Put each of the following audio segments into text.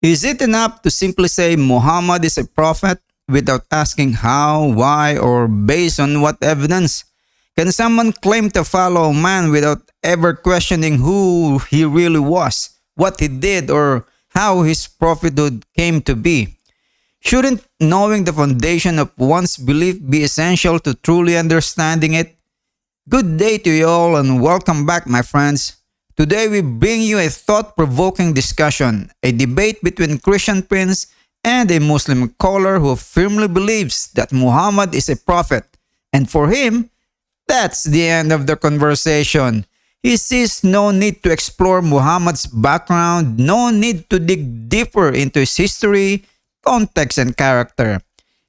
Is it enough to simply say Muhammad is a prophet without asking how, why, or based on what evidence? Can someone claim to follow a man without ever questioning who he really was, what he did, or how his prophethood came to be? Shouldn't knowing the foundation of one's belief be essential to truly understanding it? Good day to you all and welcome back, my friends. Today we bring you a thought-provoking discussion, a debate between Christian Prince and a Muslim scholar who firmly believes that Muhammad is a prophet. And for him, that's the end of the conversation. He sees no need to explore Muhammad's background, no need to dig deeper into his history, context, and character.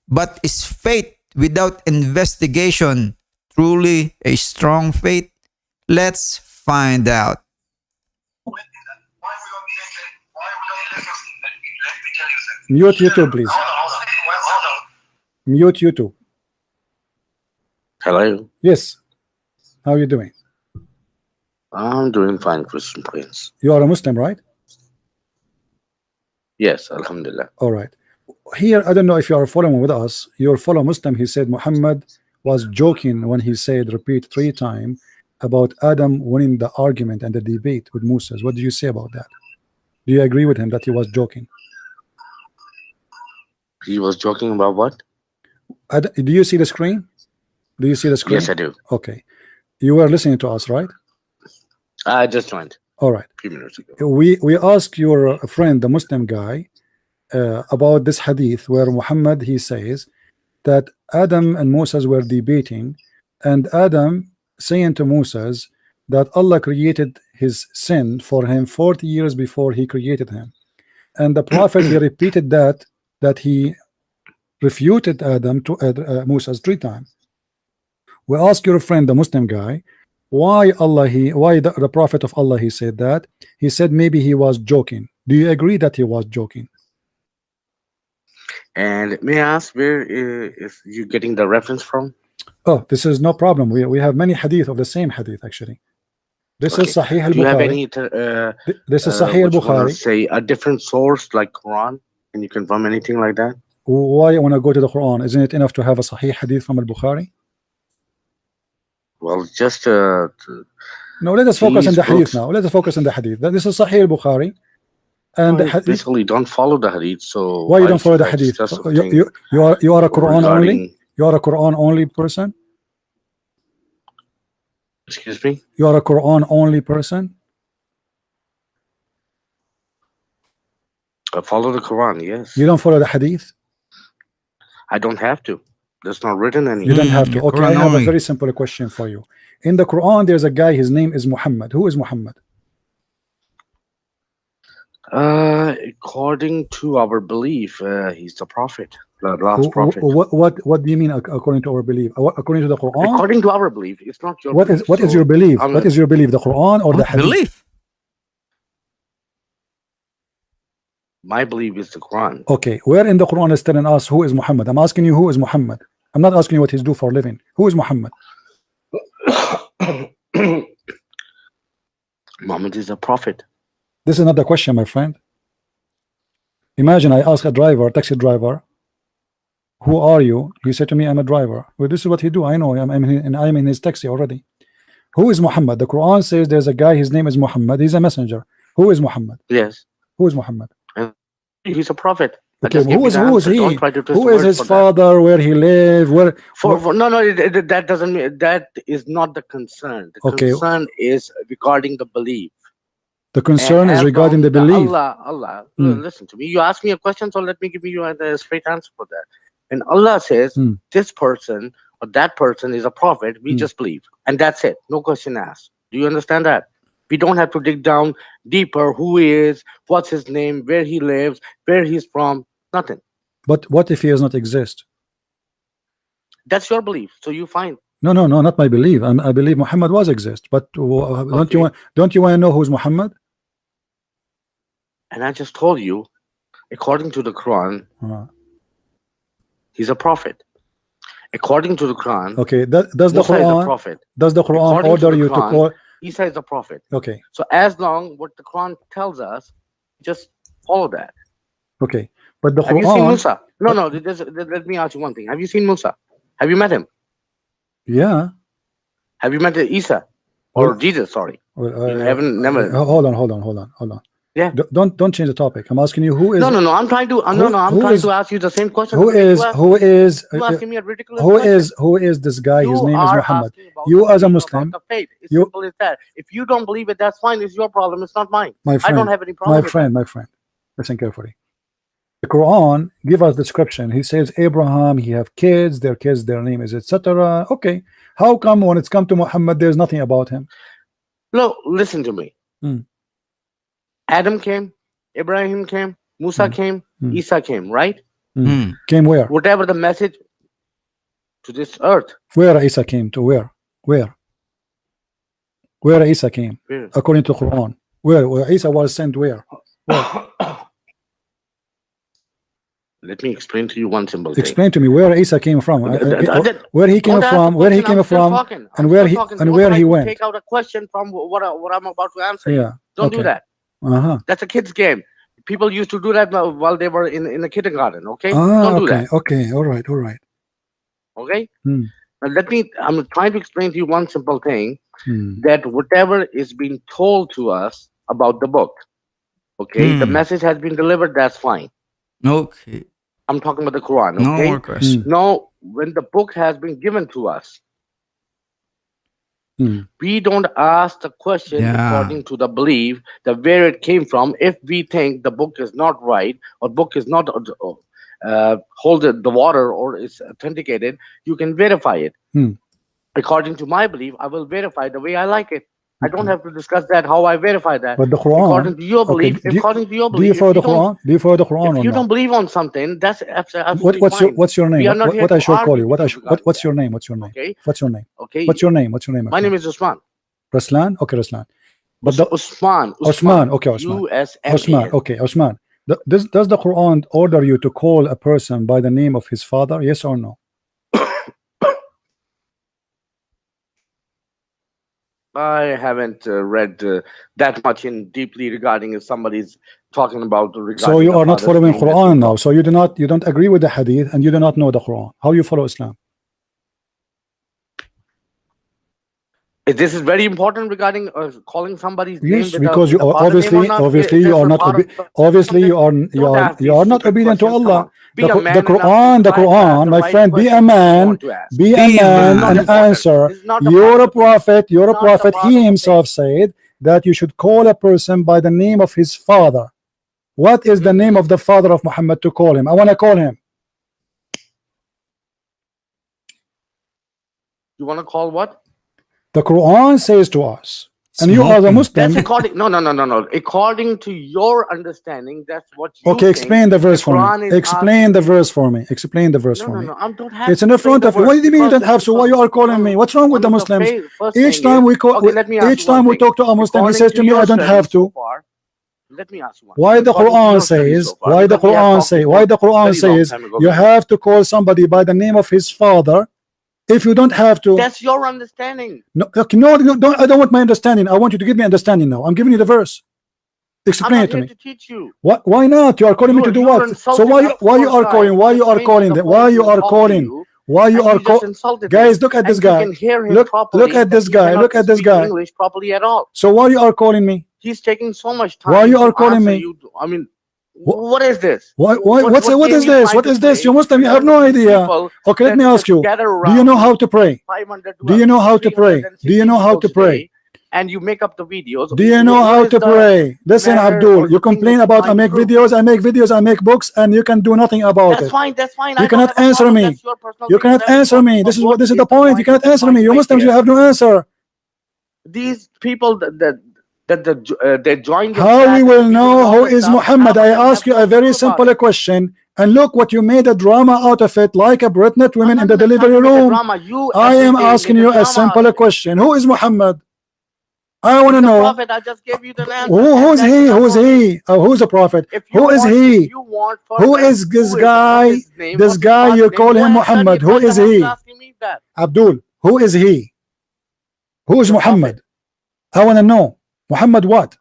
But is faith without investigation truly a strong faith? Let's find out. Mute YouTube, please. Mute YouTube. Hello. Yes. How are you doing? I'm doing fine, Christian Prince. You are a Muslim, right? Yes, Alhamdulillah. All right. Here, I don't know if you are following with us. Your fellow Muslim, he said Muhammad was joking when he said, repeat 3 times, about Adam winning the argument and the debate with Moses. What do you say about that? Do you agree with him that he was joking? He was joking about what? Do you see the screen? Do you see the screen? Yes, I do. Okay. You were listening to us, right? I just joined All right. a few minutes ago. We asked your friend, the Muslim guy, about this hadith where Muhammad, he says that Adam and Moses were debating, and Adam saying to Moses that Allah created his sin for him 40 years before he created him. And the Prophet, he repeated that he refuted Adam to Moses 3 times. We ask your friend, the Muslim guy, why the Prophet of Allah, he said that. He said maybe he was joking. Do you agree that he was joking? And may I ask where is you getting the reference from? Oh, this is no problem. We have many hadith of the same hadith actually. This is Sahih Do you have al-Bukhari. any This is Sahih al-Bukhari. say a different source like Quran? Can you confirm anything like that? Why you want to go to the Quran? Isn't it enough to have a Sahih hadith from al-Bukhari? Well, just No, let us focus on these the hadith books- now. Let us focus on the hadith. This is Sahih al-Bukhari. And the I hadith, basically don't follow the hadith. So why you don't follow should the I hadith? discuss something You are a Quran only? regarding- You are a Quran only person? Excuse me? You are a Quran only person? I follow the Quran, yes. You don't follow the hadith? I don't have to. That's not written anywhere. You don't have to. you're Okay, I Quran have a only. very simple question for you. In the Quran, there's a guy, his name is Muhammad. Who is Muhammad? According to our belief, he's the prophet, the last prophet. What do you mean according to our belief? According to the Quran? According to our belief, it's not your What belief. is so your belief? I'm What not- is your belief? The Quran or the hadith? Belief. My belief is the Quran. Okay, where in the Quran is telling us who is Muhammad? I'm asking you who is Muhammad. I'm not asking you what he's do for a living. Who is Muhammad? Muhammad is a prophet. This is not the question, my friend. Imagine I ask a driver, taxi driver, who are you? He said to me, I'm a driver. Well, this is what he do. I know. I'm in his taxi already. Who is Muhammad? The Quran says there's a guy, his name is Muhammad. He's a messenger. Who is Muhammad? Yes, Who is Muhammad? he's a prophet. I Okay, just gave who you is the who is answer. he? Don't try to twist Who the is words his for that. father? Where he lived? Where? No, that doesn't mean that is not the concern. The Okay. concern is regarding the belief. The concern And is as regarding the long belief. Allah, Hmm. listen to me. You asked me a question, so let me give you a straight answer for that. And Allah says Hmm. this person or that person is a prophet. We Hmm. just believe, and that's it. No question asked. Do you understand that? We don't have to dig down deeper. Who he is? What's his name? Where he lives? Where he's from? Nothing. But what if he does not exist? That's your belief. So you find. No, not my belief. I believe Muhammad was exist. But don't you want to know who's Muhammad? And I just told you, according to the Quran, he's a prophet. According to the Quran, Okay, does the Musa is a Quran prophet. Quran According to order the you to Quran, call? Isa is a prophet. Okay, So as long what the Quran tells us, just follow that. okay, but the Have you seen Quran, Musa? No, let me ask you one thing. Have you seen Musa? Have you met him? yeah. Have you met Isa or Well, Jesus? Sorry, well, you haven't never. hold on. Yeah. Don't change the topic. I'm asking you who is No. I'm trying to. I'm who trying is- to ask you the same question. who is You asking me a ridiculous question. who is this guy? His You name is are Muhammad. asking about You the as a belief, Muslim, about the faith. It's you- simple as that. If you don't believe it, that's fine. It's your problem. It's not mine. my I friend, don't have any problem. my friend, listen carefully. The Quran give us description. He says Abraham, he have kids, their name is etc. Okay, how come when it's come to Muhammad, there's nothing about him? No, listen to me. Hmm. Adam came, Ibrahim came, Musa Hmm. came, Hmm. Isa came, right? Hmm. Came where? Whatever the message to this earth. Where Isa came to? Where Isa came Where? according to Quran? Where Isa was sent? Where? Let me explain to you one simple thing. Explain to me where Isa came from. Where he came Don't ask from? the Where he question, came I'm still from? talking. and I'm where still he- talking. and Don't where try he to went. Take out a question from what I'm about to answer. Yeah. Don't do Okay. that. That's a kid's game. People used to do that while they were in the kindergarten. Okay, don't do that. Okay. All right. Okay. Hmm. Now I'm trying to explain to you one simple thing, Hmm. that whatever is being told to us about the book, okay, the Hmm. message has been delivered. That's fine. Okay. I'm talking about the Quran. No Okay. more questions. Now, when the book has been given to us, Hmm. we don't ask the question Yeah. according to the belief that where it came from. If we think the book is not right or book is not hold the water or is authenticated, you can verify it. Hmm. According to my belief, I will verify the way I like it. I don't Okay. have to discuss that how I verify that. But the Quran. According to your belief, do you- according to your Do belief, you if follow the you don't- Quran? Do you follow the Quran if or you not? don't believe on something, that's absolutely fine. What's your name? We are not here What I to should call argue you? with you regarding What's your that. name? What's your name? Okay. What's your name? Okay. What's your name? My name is Usman. Ruslan. Okay, Ruslan. But the Usman. Osman. Okay, Osman. USMAN. Osman. Okay, Osman. Does the Quran order you to call a person by the name of his father? Yes or no? I haven't read that much in deeply regarding if somebody's talking about. So you are not following Quran now. So you don't agree with the Hadith and you do not know the Quran. How you follow Islam? This is very important regarding calling somebody's Yes, name. because you are obviously you are not obedient to Allah. The Quran, my friend, be a man and answer. You're a prophet. He himself said that you should call a person by the name of his father. What is the name of the father of Muhammad to call him? I want to call him. You want to call what? The Quran says to us, and you are the Muslim. That's according. No. According to your understanding, that's what you Okay, explain the verse for me. Explain the verse for me. Explain the verse for me. No. I don't have. It's in the front of you. What do you mean you don't have to? Why you are calling me? What's wrong with the Muslims? Each time we call, each time we talk to a Muslim, he says to me, "I don't have to." Let me ask you one. Why the Quran says? Why the Quran says you have to call somebody by the name of his father? If you don't have to, that's your understanding. No, don't. I don't want my understanding. I want you to give me understanding now. I'm giving you the verse. Explain it to me. To teach you. What? Why not? You are calling me to do what? So why you are calling? Why you are calling? Why you are calling? Why you are calling? Guys, look at this guy. Look at this guy. Look at this guy. English properly at all. So why you are calling me? He's taking so much time. Why you are calling me? I mean, what is this? Why? What is this? What is this? You Muslim, you have no idea. Okay, let me ask you. Do you know how to pray? Do you know how to pray? Do you know how to pray? And you make up the videos. Do you know how to pray? Listen, Abdul, you complain about I make videos, I make books, and you can do nothing about it. That's fine. You cannot answer me. You cannot answer me. This is the point. You cannot answer me. You Muslims, you have no answer. These people they join. How we will know who is Muhammad? I ask you a very simple question, and look what you made a drama out of it, like a pregnant women in the delivery room. I am asking you a simple question. Who is Muhammad? I want to know. Prophet, I just gave you the answer. Who's he? Who's he? Who's a prophet? Who is he? Who is this guy? This guy you call him Muhammad. Who is he? believe that. Abdul, who is he? Who is The Muhammad? I want to know. Muhammad what?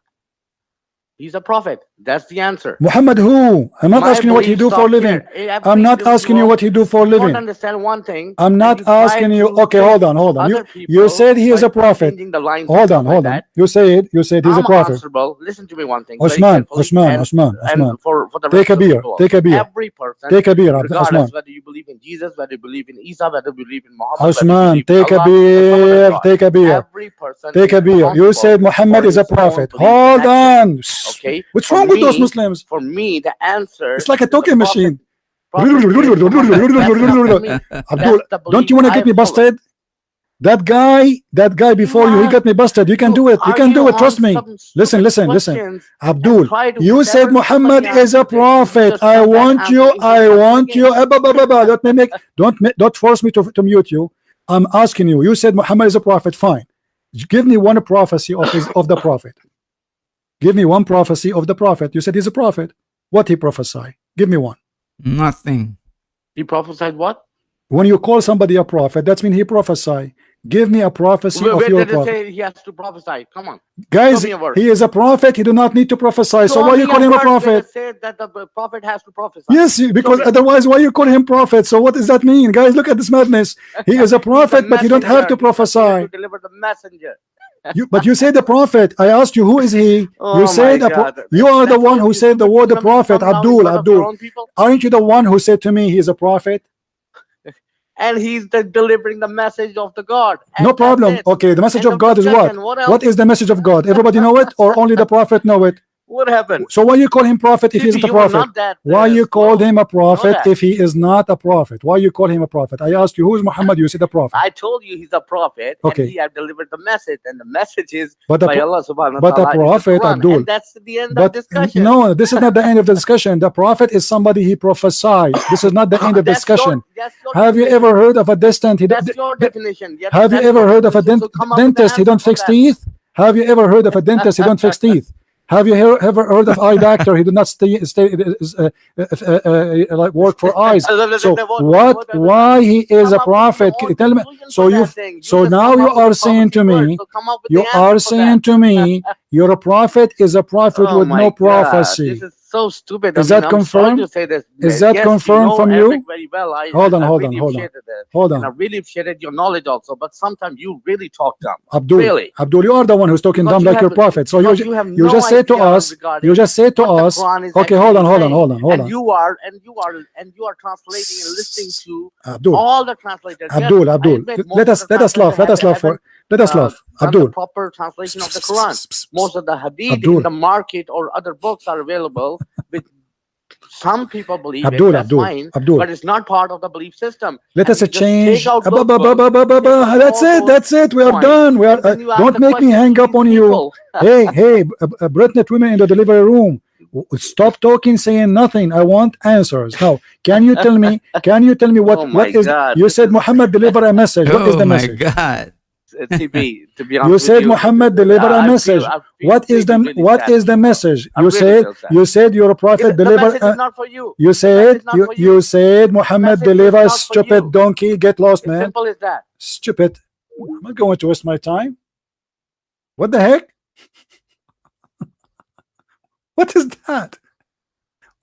He's a prophet. That's the answer. Muhammad who? I'm not My asking you what he belief do for a stop living. here. I'm not Listen, asking you bro. what he do for a You don't living. understand one thing. I'm and not you try asking you. to Okay, twist hold on, hold on. other You people said he is by a prophet. changing the lines and Hold stuff on, like hold on. that. You said he's a I'm prophet. answerable. Listen to me one thing. very Osman, carefully, Osman, and, Osman, Osman. And for the Take rest a of the beer. people Take a also. beer. Every person, Take a beer, regardless Osman. whether you believe in Jesus, whether you believe in Isa, whether you believe in Muhammad, whether Osman, you believe take in a Allah, the Son of beer. God. Take a beer. Every person Take is a beer. You responsible said Muhammad for is a his own prophet. belief and Hold actions. on. Okay. What's For wrong with those me, Muslims? for me, the answer It's like a is the talking prophet. machine. Prophet is Muhammad. That's enough for me. Abdul, That's the don't belief you want to I get me follow. busted? That guy before you, he got me busted. You can do it. You can do it. Trust me. Listen, listen, listen. Abdul, you said Muhammad is a prophet. I want you. Let me make. Don't force me to mute you. I'm asking you. You said Muhammad is a prophet. Fine. Give me one prophecy of the prophet. Give me one prophecy of the prophet. You said he's a prophet. What he prophesy? Give me one. Nothing. He prophesied what? When you call somebody a prophet, that's mean he prophesy. Give me a prophecy Where of your did it prophet. say he has to prophesy? Come on. Guys, Show me a verse. he is a prophet. He do not need to prophesy. So Show why me you call him a verse where prophet? it said that the prophet has to prophesy. Yes, because me. otherwise, why you call him prophet? So what does that mean, guys? Look at this madness. He is a prophet, but you don't have to He's here prophesy. to deliver the messenger. But you said the prophet. I asked you, who is he? Oh You said my God. you are the That's one how who said the stupid word the some prophet. now he's Abdul, one of Abdul. your own people. Aren't you the one who said to me he is a prophet? And he's delivering the message of the God. No And problem. that's it. Okay, the message End of God is what? discussion. What else? What is the message of God? Everybody know it, or only the prophet know it? What happened? So why you call him prophet if he's TP, not a you were prophet? not that Why you called slow. him a You know prophet that. if he is not a prophet? Why you call him a prophet? I asked you, who is Muhammad? You said a prophet. I told you he's a prophet, Okay. and he had delivered the message, and the message is But by Allah subhanahu wa but a ta'ala in the prophet, Quran, Abdul. and that's the end of But discussion. no, this is not the end of the discussion. The prophet is somebody he prophesied. This is not the end of That's discussion. that's your Have you definition. ever heard of a dentist? That's your definition. Yes, Have you that is ever your heard of a definition, so come up with the dentist? He answer don't for fix that. teeth. Have you ever heard of a dentist? He don't fix teeth. Have you ever heard of eye doctor? He do not like work for eyes. So what? Why he is a prophet? Tell me. So now you are saying to me, you are saying to me, you're a prophet is a prophet with no prophecy. This is so stupid. Is I mean, that I'm sorry confirmed? to say this. Is that Yes, confirmed you know from Arabic you? very well. Hold on, I hold really on, hold on. appreciated it. Hold And I on. really appreciated your knowledge also. But sometimes you really talk dumb. Abdul, Really. Abdul, you are the one who's talking Because dumb you like your have- prophet. So because you have you no just say to idea us, regarding you just say to what the us, Quran is okay, hold on, actually hold on, saying. hold on, hold And on. you are translating and listening to Abdul, all the translators. Abdul, Yes, I Abdul, admit most let of us the laugh, translators let us laugh haven't, let us laugh. done Abdul, the proper translation of the Quran. Most of the hadith Abdul. in the market or other books are available with some people believe Abdul, it, that's Abdul, fine, Abdul. but it's not part of the belief system. Let And us you just change. take out those books, take out That's all it. those That's it. We are points, done. We are. and then you ask Don't the make me question hang to up these on you. people. Hey, Britnet women in the delivery room. Stop talking, saying nothing. I want answers. Now, can you tell me? Can you tell me what? Oh my what is? God, You this said is- Muhammad deliver a message. What is Oh the my message? God. TB, to be honest You with said you, Muhammad deliver a I message. feel What is the really, really what sad, is the bro. message? I You really said feel sad. you said you're a prophet The deliver. message is not for you. You The said message is not for you said Muhammad message is deliver not for stupid you. donkey. Get lost, It's man. simple as that. Stupid. I'm not going to waste my time. What the heck? What is that?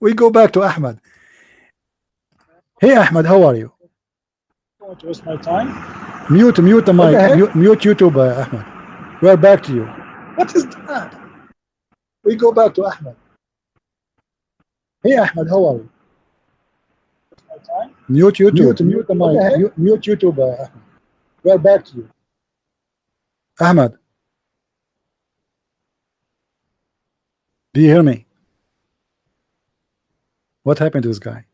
We go back to Ahmed. Hey Ahmed, how are you? Going to waste my time. Mute the mic. Mute YouTube, Ahmed. We are back to you. What is that? We go back to Ahmed. Hey Ahmed, how are you? Mute YouTube. Mute the mic. Mute YouTube, Ahmed. We are back to you. Ahmed. Do you hear me? What happened to this guy?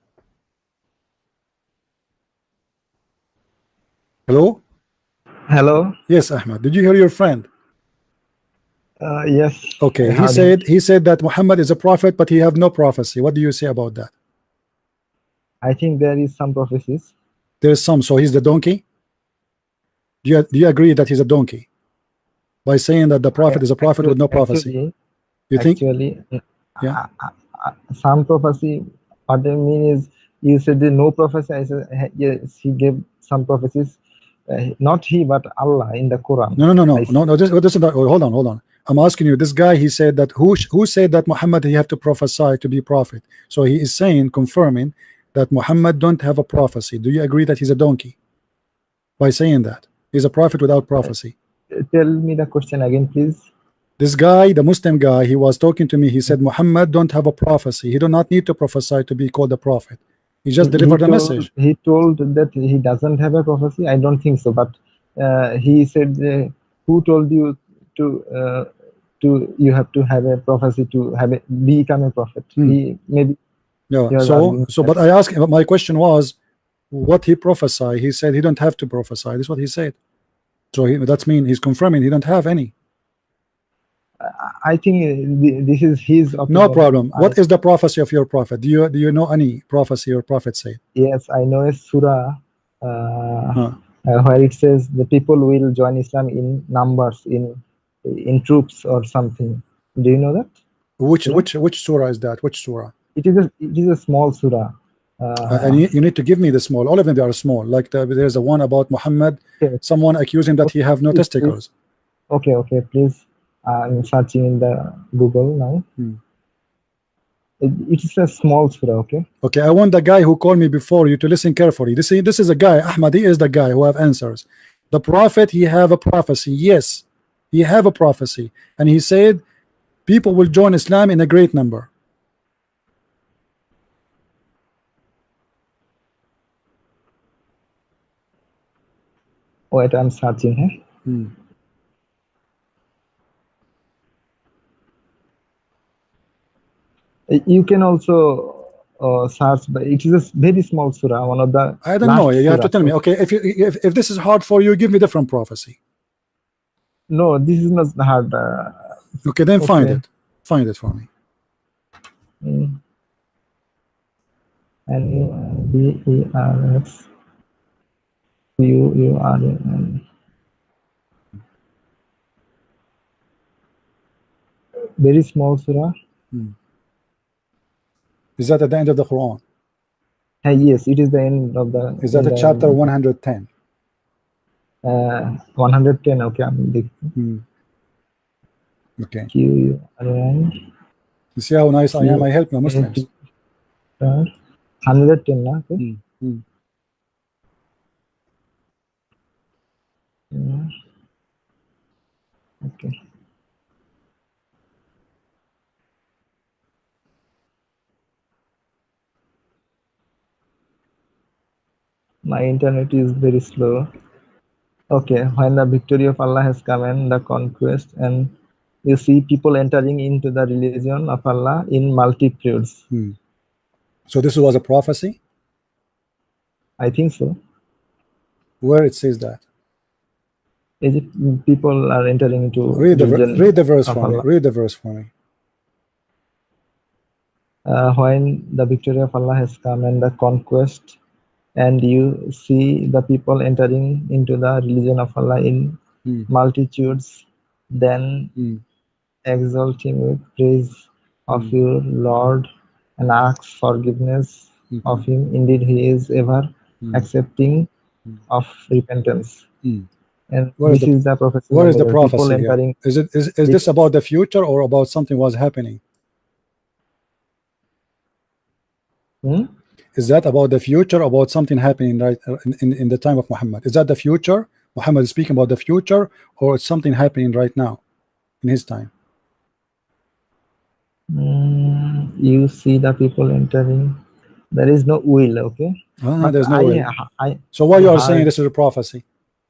Hello? Hello. Yes, Ahmed. Did you hear your friend? Yes. Okay. I heard He said that Muhammad is a prophet, but he have no prophecy. What do you say about that? I think there is some prophecies. There is some. So he's the donkey. Do you agree that he's a donkey? By saying that the prophet is a prophet with no prophecy. You think? Actually, Yeah. some prophecy. What I mean is, you said there no prophecy. I said yes. He gave some prophecies. not he, but Allah in the Quran. No. This is not, hold on. I'm asking you. This guy, he said that who said that Muhammad he have to prophesy to be prophet? So he is saying, confirming that Muhammad don't have a prophecy. Do you agree that he's a donkey by saying that he's a prophet without prophecy? Tell me the question again, please. This guy, the Muslim guy, he was talking to me. He said Muhammad don't have a prophecy. He do not need to prophesy to be called a prophet. He just delivered a message. He told that he doesn't have a prophecy. I don't think so, but he said, who told you to you have to have a prophecy to become a prophet? He maybe. Yeah. So but I asked him. My question was, what he prophesied. He said he don't have to prophesy. This is what he said. So that means he's confirming he don't have any. I think this is his opinion. No problem. What is the prophecy of your prophet? Do you know any prophecy your prophet said? Yes, I know a surah where it says the people will join Islam in numbers, in troops or something. Do you know that? Which surah is that? Which surah? It is a small surah. And you need to give me the small. All of them, they are small. Like there's a one about Muhammad. Okay. Someone accused him that he have no testicles. Okay, please. I'm searching in the Google now. It is a small surah. Okay, I want the guy who called me before you to listen carefully. This is a guy, Ahmad. He is the guy who have answers. The prophet, he have a prophecy. Yes, he have a prophecy, and he said people will join Islam in a great number. Wait, I'm searching here. You can also search, but it is a very small surah. One of the. I don't know. You have to tell me. Okay, if this is hard for you, give me different prophecy. No, this is not hard. Okay, then find it. Find it for me. NEBERS UURN. Very small surah. Is that at the end of the Quran? Yes, it is the end of the. Is that a chapter 110? 110. Okay, I'm Okay. QURN. You see how nice I am? I help my Muslims. 110, na? Okay. Okay. My internet is very slow. Okay, when the victory of Allah has come and the conquest, and you see people entering into the religion of Allah in multitudes. So this was a prophecy? I think so. Where it says that? Is it people are entering into read the verse for me. Read the verse for me. When the victory of Allah has come and the conquest, and you see the people entering into the religion of Allah in multitudes, then exalt him with praise of your Lord and ask forgiveness of him. Indeed, he is ever accepting of repentance. And this is the prophecy. Where is the prophecy here? Is this about the future or about something was happening? Is that about the future, about something happening right in the time of Muhammad? Is that the future? Muhammad is speaking about the future, or it's something happening right now in his time? You see the people entering. There is no will, okay? There's no will. So why you are saying this is a prophecy?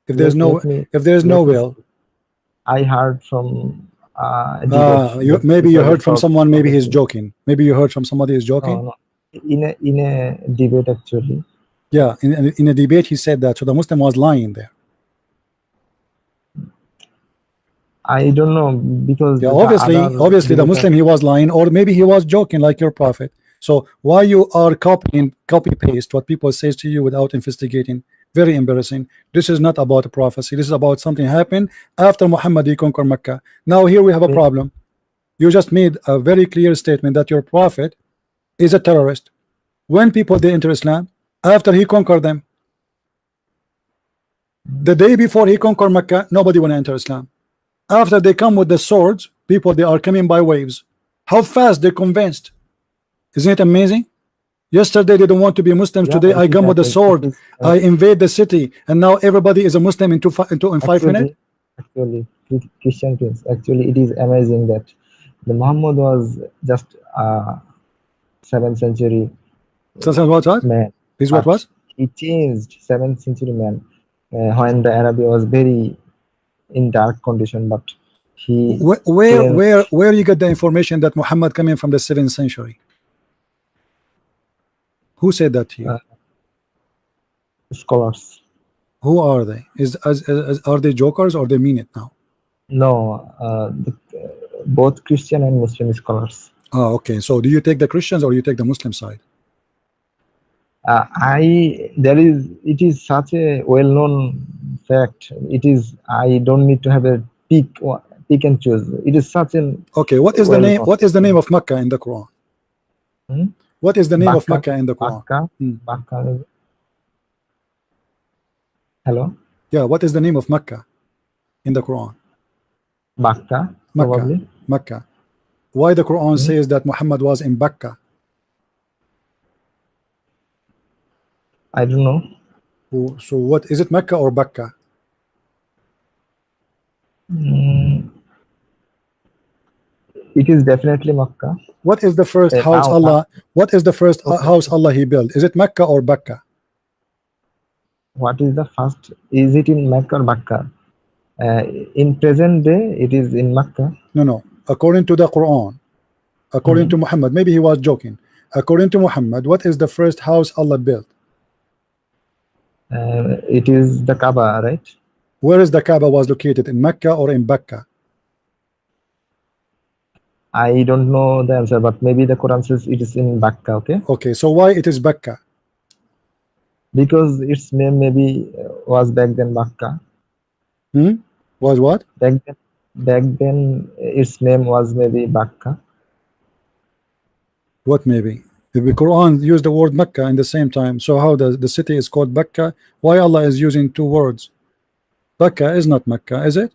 If there's no will, I heard from. Maybe you heard from someone. Maybe he's joking. Maybe you heard from somebody who's joking. No. In a debate, actually. Yeah, in a debate he said that. So the Muslim was lying there. I don't know, because obviously the Muslim, he was lying, or maybe he was joking like your prophet. So why you are copy paste what people says to you without investigating? Very embarrassing. This is not about a prophecy. This is about something happened after Muhammad he conquered Mecca. Now here we have a problem. You just made a very clear statement that your prophet is a terrorist. When people they enter Islam after he conquered them, The day before he conquered Mecca, nobody want to enter Islam. After they come with the swords, people, they are coming by waves. How fast they convinced. Isn't it amazing? Yesterday they don't want to be Muslims. Yeah, Today I it is come with a happening. sword. It is, I invade the city, and now everybody is a Muslim in 5 minutes. Actually, Christian Prince. Actually, it is amazing that the Muhammad was just 7th century So what? man. Is what But was? he changed 7th century man when the Arabia was very in dark condition, but he Where you get the information that Muhammad coming from the 7th century? Who said that to you? Scholars. Who are they? Are they jokers or they mean it now? No, both Christian and Muslim scholars. Oh, okay. So do you take the Christians or you take the Muslim side? It is such a well-known fact. It is, I don't need to have a pick and choose. It is such an okay. What is the name? What is the name of Mecca in the Quran? What is the name of Mecca in the Quran? Makkah. Hello. Yeah. What is the name of Mecca in the Quran? Makkah. Probably. Mecca. Why the Quran says that Muhammad was in Mecca? I don't know. So what is it, Mecca or Bakka? It is definitely Makkah. What is the first house Allah? What is the first house Allah He built? Is it Mecca or Bakka? What is the first? Is it in Mecca or Bakka? In present day, it is in Makkah. No. According to the Quran, according to Muhammad, maybe he was joking. According to Muhammad, what is the first house Allah built? It is the Kaaba, right? Where is the Kaaba was located, in Mecca or in Bakka? I don't know the answer, but maybe the Quran says it is in Bakka. Okay, so why it is Bakka? Because its name maybe was back then Bakka. Was what? Back then its name was maybe Bakka. What maybe? The Quran used the word Mecca in the same time. So how the city is called Bakka? Why Allah is using two words? Bakka is not Mecca, is it?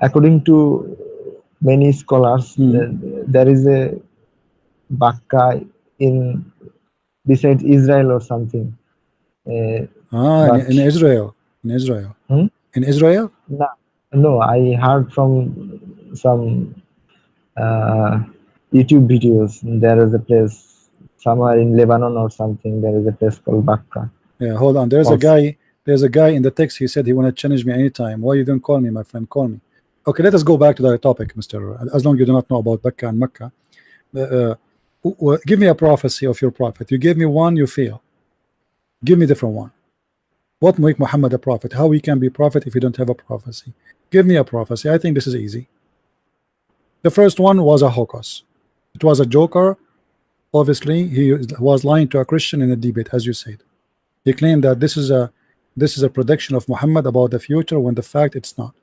According to many scholars, there is a Bakka in besides Israel or something. In Israel. In Israel. In Israel? No, I heard from some YouTube videos. There is a place somewhere in Lebanon or something. There is a place called Bakka. Yeah, hold on. There's a guy in the text. He said he want to challenge me anytime. Why you don't call me, my friend? Call me. Okay, let us go back to the topic, Mr. As long as you do not know about Bakka and Mecca. Give me a prophecy of your prophet. You gave me one, you fail. Give me a different one. What make Muhammad a prophet? How he can be prophet if you don't have a prophecy? Give me a prophecy. I think this is easy. The first one was a hoax. It was a joker. Obviously, he was lying to a Christian in a debate, as you said. He claimed that this is a prediction of Muhammad about the future when the fact it's not.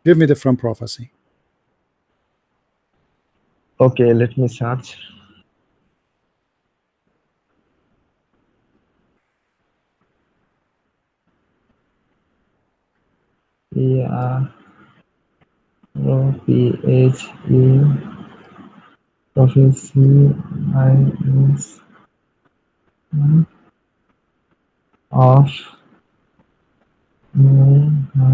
Give me different prophecy. Okay, let me search. Yeah. P-H-E prophecy of Muhammad.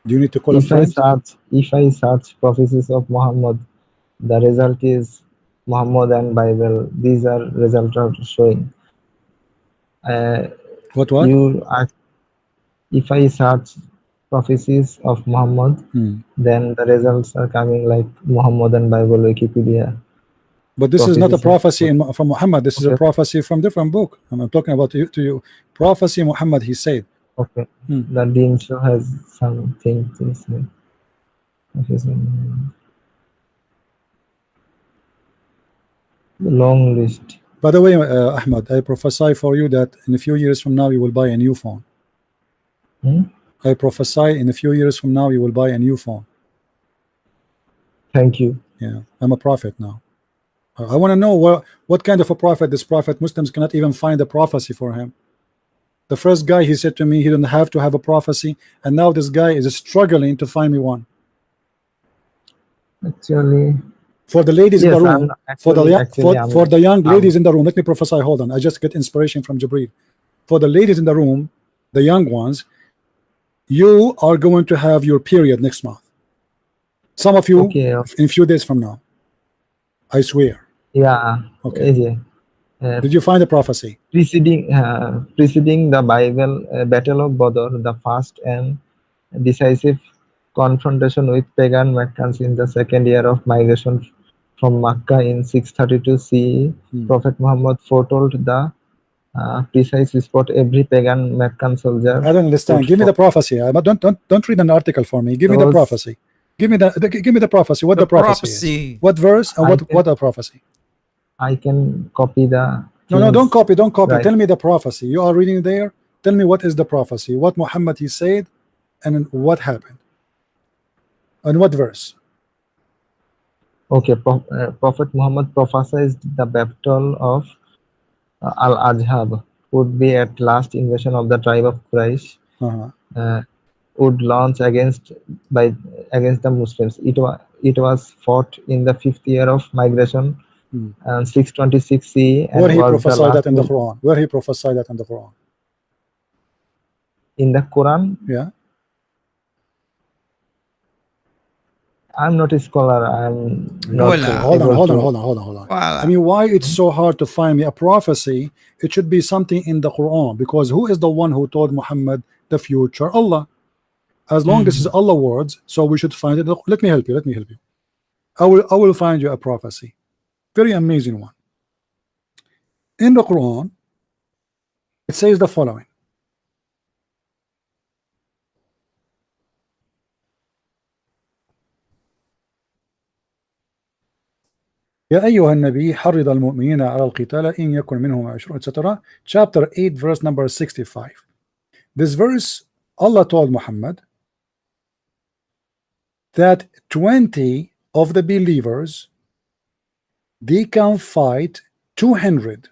Do you need to call a friend? If I search prophecies of Muhammad, the result is Muhammad and Bible. These are results are showing. What? You ask, if I search prophecies of Muhammad, then the results are coming like Muhammad and Bible Wikipedia. But this is not a prophecy prophecy from Muhammad. This is a Okay. prophecy from different book. I'm talking about to you. Prophecy Muhammad, he said. Okay. Hmm. The Deen show has some things. The long list. By the way, Ahmad, I prophesy for you that in a few years from now you will buy a new phone. I prophesy in a few years from now you will buy a new phone. Thank you. Yeah, I'm a prophet now. I want to know what kind of a prophet this prophet. Muslims cannot even find a prophecy for him. The first guy, he said to me he didn't have to have a prophecy, and now this guy is struggling to find me one. Actually, for the ladies in yes, the room, I'm for the actually, I'm- for the young ladies in the room, let me prophesy. Hold on, I just get inspiration from Jibreel. For the ladies in the room, the young ones, you are going to have your period next month. Some of you Okay. in a few days from now. I swear. Yeah. Okay. AJ, Did you find a prophecy? preceding the Bible, Battle of Badr, the first and decisive confrontation with pagan Meccans in the second year of migration from Makkah in 632 CE. Prophet Muhammad foretold the precise spot every pagan Meccan soldier. I don't understand. Give me the prophecy. Don't read an article for me. Give me the prophecy. Give me the prophecy. What the prophecy is. What verse and what the prophecy? I can copy the. No, don't copy. Don't copy. Right. Tell me the prophecy. You are reading there. Tell me what is the prophecy. What Muhammad he said, and what happened. And what verse? Okay, Prophet Muhammad prophesied the battle of Al-Azhab would be at last invasion of the tribe of Quraysh. Would launch against the Muslims. It was fought in the 5th year of migration, and 626 CE. Where he prophesied that in the Quran? Where he prophesied that in the Quran? In the Quran? Yeah. I'm not a scholar. I'm not. Hold on. I mean, why it's so hard to find me a prophecy? It should be something in the Quran, because who is the one who told Muhammad the future? Allah. As long as this is Allah words, so we should find it. Let me help you. I will find you a prophecy. Very amazing one. In the Quran, it says the following. يا أيها النبي حرض المؤمنين على القتال إن يكن منهم 20 etc. Chapter 8 verse number 65. This verse, Allah told Muhammad that 20 of the believers, they can fight 200.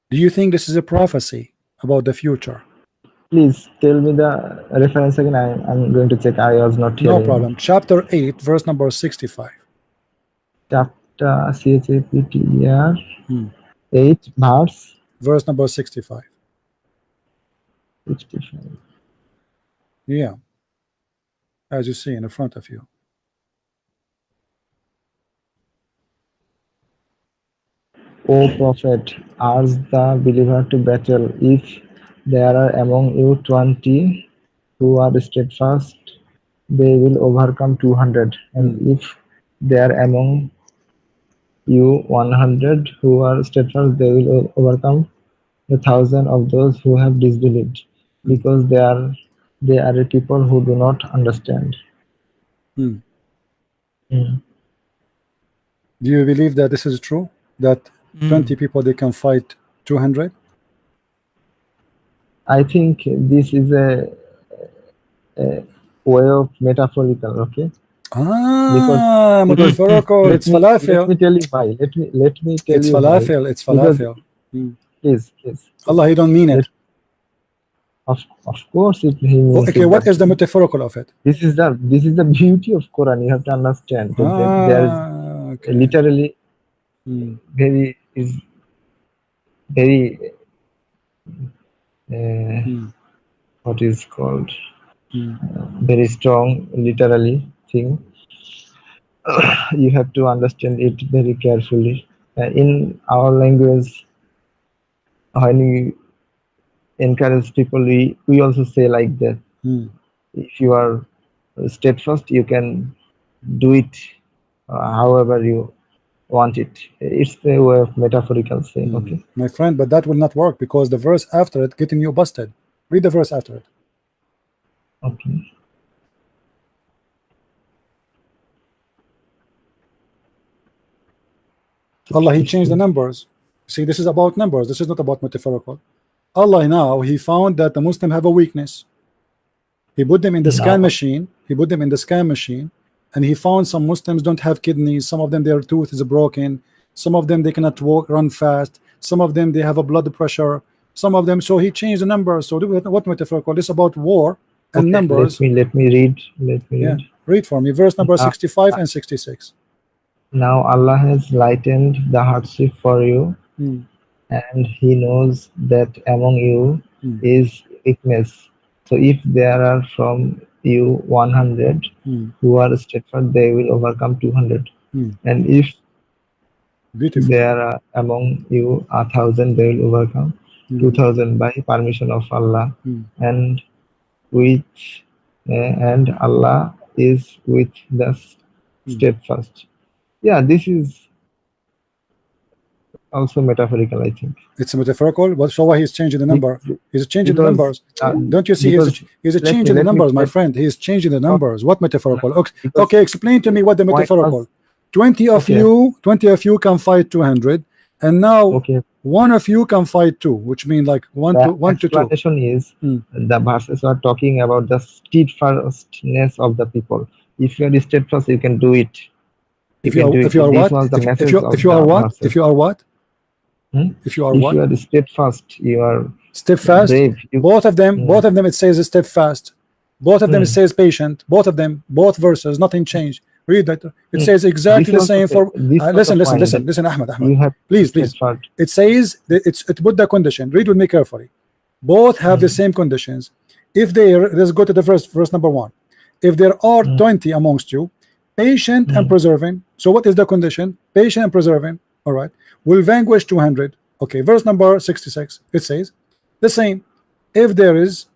Do you think this is a prophecy about the future? Please tell me the reference again. I'm going to check. I was not hearing. No problem. Chapter 8 verse number 65. Chapter CHAPTER 8 verse number 65. 65. Yeah, as you see in the front of you. O Prophet, urge the believer to battle. If there are among you 20 who are steadfast, they will overcome 200. And if there are among you 100 who are steadfast, they will overcome 1,000 of those who have disbelieved, because they are a people who do not understand. Do you believe that this is true? That 20 people, they can fight 200? I think this is a way of metaphorical, okay? Metaphorical. It's falafel. Let me tell you why. Let me tell it's you falafel. why. It's falafel. Please. Allah, he don't mean it. Of course it means. Okay, what is the metaphorical of it? This is the beauty of Quran. You have to understand. There is literally very what is called very strong literally thing. You have to understand it very carefully. In our language, when we encourage people, we also say like that. If you are steadfast, you can do it however you want it. It's a way of metaphorical saying. Okay. My friend, but that will not work because the verse after it getting you busted. Read the verse after it. Okay. Allah, he changed the numbers. See, this is about numbers. This is not about metaphorical. Allah now, he found that the Muslim have a weakness. He put them in the scan machine. He put them in the scan machine, and he found some Muslims don't have kidneys. Some of them, their tooth is broken. Some of them, they cannot walk, run fast. Some of them, they have a blood pressure. Some of them, so he changed the numbers. So what metaphorical? This is about war and Okay, numbers. let me read. Let me read. Read for me verse number 65 and 66. Now Allah has lightened the hardship for you, and He knows that among you is weakness. So if there are from you 100 who are steadfast, they will overcome 200. And if there are among you 1,000, they will overcome 2,000 by permission of Allah. And and Allah is with the steadfast. Yeah, this is also metaphorical, I think. It's a metaphorical, but so why he's changing the number? He's changing the numbers. Don't you see he's changing the numbers, my friend? He's changing the numbers. What metaphorical? Okay, explain to me what the metaphorical. 20 of you can fight 200, and now one of you can fight 2, which means like 1 to 2. Explanation is the verses are talking about the steadfastness of the people. If you are steadfast, you can do it. If you are steadfast, you are steadfast. Both of them it says steadfast. Both of them it says patient. Both of them, both verses, nothing changed. Read that. It says exactly the same for listen, Ahmed. Please. It says it put the condition. Read with me carefully. Both have the same conditions. If let's go to the verse number 1. If there are 20 amongst you, patient and preserving. So what is the condition? Patient and preserving. All right. Will vanquish 200. Okay. Verse number 66. It says the same. If there is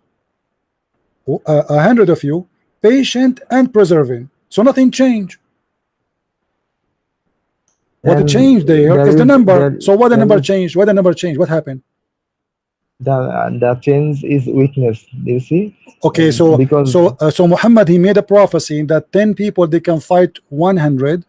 100 of you, patient and preserving. So nothing changed. What changed there is the number. So what the number changed? What the number changed? What happened? The change is weakness. Do you see? Okay, so Muhammad, he made a prophecy that 10 people they can fight 100,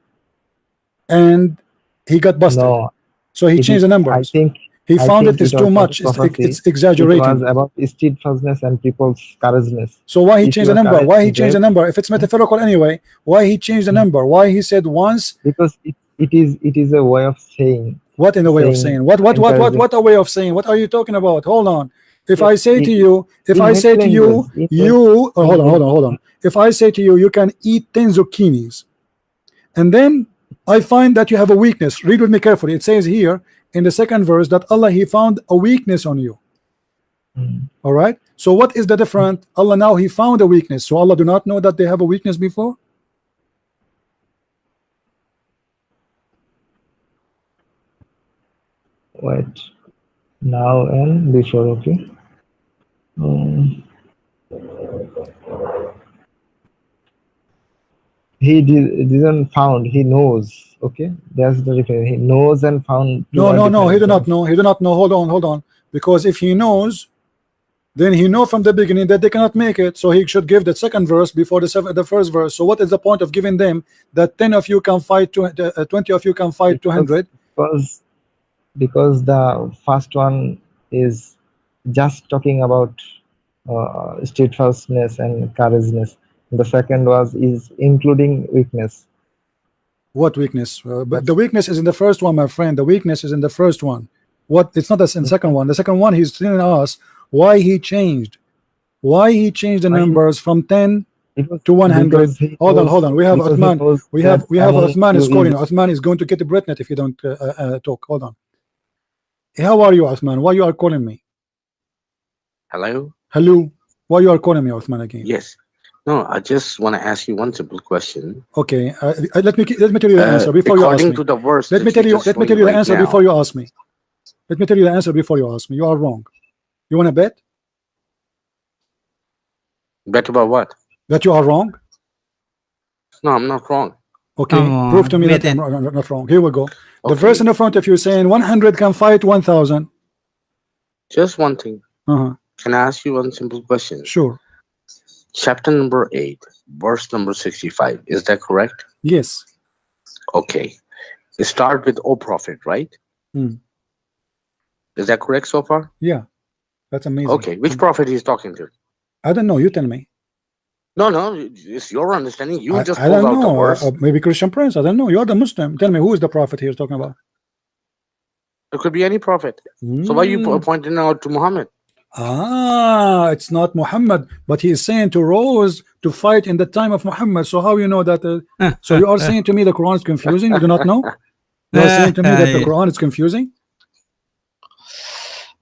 and he got busted. No, so he changed the numbers. I think he found it is too much. It's exaggerating. It was about steadfastness and people's courageousness. So why he changed the number? Why he changed the number? If it's metaphorical anyway, why he changed the number? Why he said once? Because it is a way of saying. What in a way of saying? What a way of saying? What are you talking about? Hold on. If I say to you, hold on. If I say to you, you can eat 10 zucchinis, and then I find that you have a weakness. Read with me carefully. It says here in the second verse that Allah, he found a weakness on you. All right. So what is the difference? Allah now he found a weakness. So Allah do not know that they have a weakness before. Wait. Now and before. Okay. He didn't found. He knows. Okay, that's the difference. He knows and found. No. He do not know. He do not know. Hold on. Because if he knows, then he know from the beginning that they cannot make it. So he should give the second verse before the first verse. So what is the point of giving them that 10 of you can fight 20 of you can fight 200? Because the first one is just talking about steadfastness and courageousness. The second is including weakness. What weakness? But the weakness is in the first one, my friend. The weakness is in the first one. What? It's not in the second one. The second one, he's telling us why he changed. Why he changed the numbers from 10 to 100. Hold on. We have Uthman. We have Uthman is calling. Uthman is going to get the breath if you don't talk. Hold on. How are you, Uthman? Why you are calling me? Hello. Why you are calling me, Uthman, again? Yes. No, I just want to ask you one simple question. Okay. Let me tell you the answer before you ask me. According to the verse. Let me tell you the answer before you ask me. Let me tell you the answer before you ask me. You are wrong. You want to bet? Bet about what? That you are wrong? No, I'm not wrong. Okay, Come prove to on, me that admit I'm it. not wrong. Here we go. The Okay. verse in the front of you saying 100 can fight 1,000. Just one thing. Uh-huh. Can I ask you one simple question? Sure. Chapter number 8, verse number 65. Is that correct? Yes. Okay. It start with O prophet, right? Hmm. Is that correct so far? Yeah. That's amazing. Okay. Which prophet he's talking to? I don't know. You tell me. No, it's your understanding. You just I pulled don't out the know. verse. Maybe Christian Prince. I don't know. You're the Muslim. Tell me, who is the prophet here talking about? It could be any prophet. So why you Hmm. pointing out to Muhammad? It's not Muhammad, but he is saying to Rose to fight in the time of Muhammad. So how you know that? So you are saying to me the Quran is confusing? You do not know? You are saying to me that the Quran is confusing?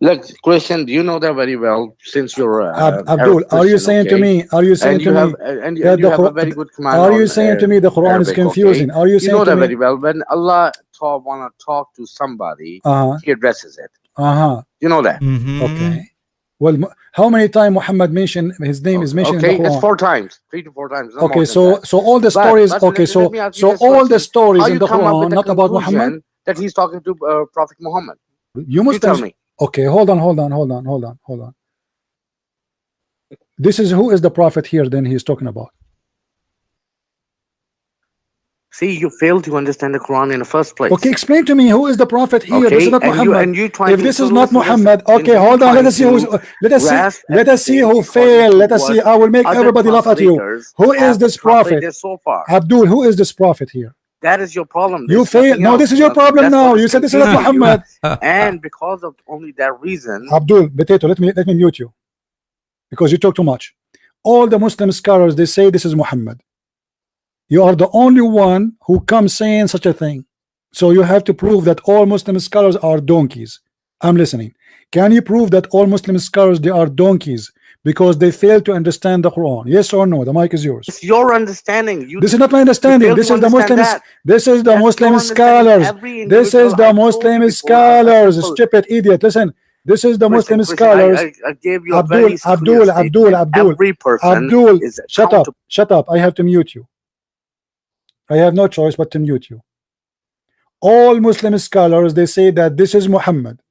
Look, Christian, you know that very well since you're Abdul, Arab are you Christian, saying to okay? me? Are you saying And to you have me and you, that and you the have a Quran? very good command Are on you saying to me the Quran is Arabic, confusing? okay? Are you You saying know to that me? very well. When Allah want to talk to somebody, He addresses it. You know that. Okay. Well, how many times Muhammad mentioned his name is mentioned in the Okay, it's Quran? 4 times, 3 to 4 times. Not Okay, more than that. so all the stories. But Okay, let me ask you so this all the question. stories How in you the come up with Quran the not about Muhammad. conclusion that he's talking to Prophet Muhammad? You You tell Muslims. me. Okay, hold on. This is who is the prophet here? Then he's talking about. See, you failed to understand the Quran in the first place. Okay, explain to me who is the prophet here. This is Okay, not Muhammad. and you trying If to this so is not listen, Muhammad, listen. okay, And you hold on. Let trying us see who's. to Let grasp us see everything who according failed. to Let us see. what I will make other everybody laugh at you. translators Who is have this prophet? translated so far. Abdul, who is this prophet here? That is your problem. You There's failed. nothing No, else. this is your problem That's now. what is You said this is not confusing you. Muhammad. And because of only that reason, Abdul, potato. Let me mute you because you talk too much. All the Muslim scholars, they say this is Muhammad. You are the only one who comes saying such a thing. So you have to prove that all Muslim scholars are donkeys. I'm listening. Can you prove that all Muslim scholars they are donkeys because they fail to understand the Quran? Yes or no? The mic is yours. it's your understanding. This is not my understanding. fail This to is the understand Muslims. that. This is the That's your Muslim understanding. scholars. Every This is individual, the I told you Muslim before, scholars. simple Stupid idiot. Listen. This is the Christian, Muslim Christian, scholars. I gave you a very clear statement. Every person Abdul, is shut accountable. up. Shut up. I have to mute you. I have no choice but to mute you. All Muslim scholars, they say that this is Muhammad.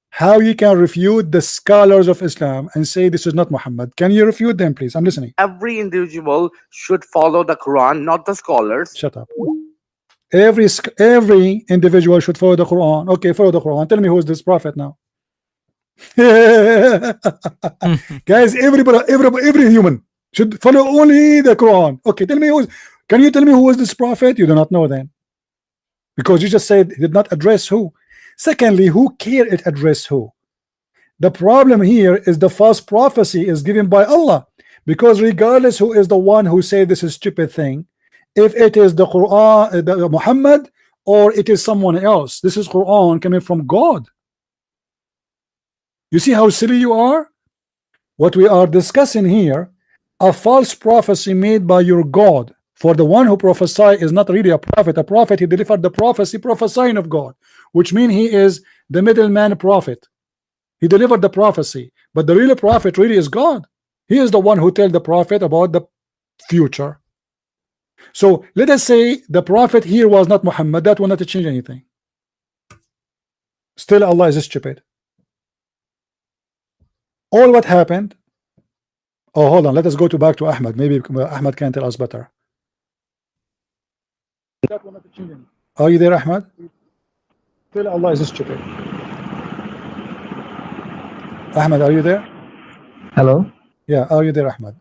How you can refute the scholars of Islam and say this is not Muhammad? Can you refute them, please? I'm listening. Every individual should follow the Quran, not the scholars. Shut up. Every individual should follow the Quran. Okay, follow the Quran. Tell me who is this prophet now. Guys, every human should follow only the Quran. Okay, tell me who's. Can you tell me who is this prophet? You do not know then, because you just said it did not address who. Secondly, who care it address who? The problem here is the false prophecy is given by Allah, because regardless who is the one who said this is stupid thing, if it is the Quran, the Muhammad, or it is someone else, this is Quran coming from God. You see how silly you are? What we are discussing here, a false prophecy made by your God. For the one who prophesied is not really a prophet. A prophet, he delivered the prophecy prophesying of God, which means he is the middleman prophet. He delivered the prophecy, but the real prophet really is God. He is the one who tells the prophet about the future. So let us say the prophet here was not Muhammad. That will not change anything. Still, Allah is stupid. All what happened. Oh, hold on. Let us go back to Ahmad. Maybe Ahmad can tell us better. Are you there, Ahmad? Still, Allah is stupid. Ahmad, are you there? Hello. Yeah, are you there, Ahmad?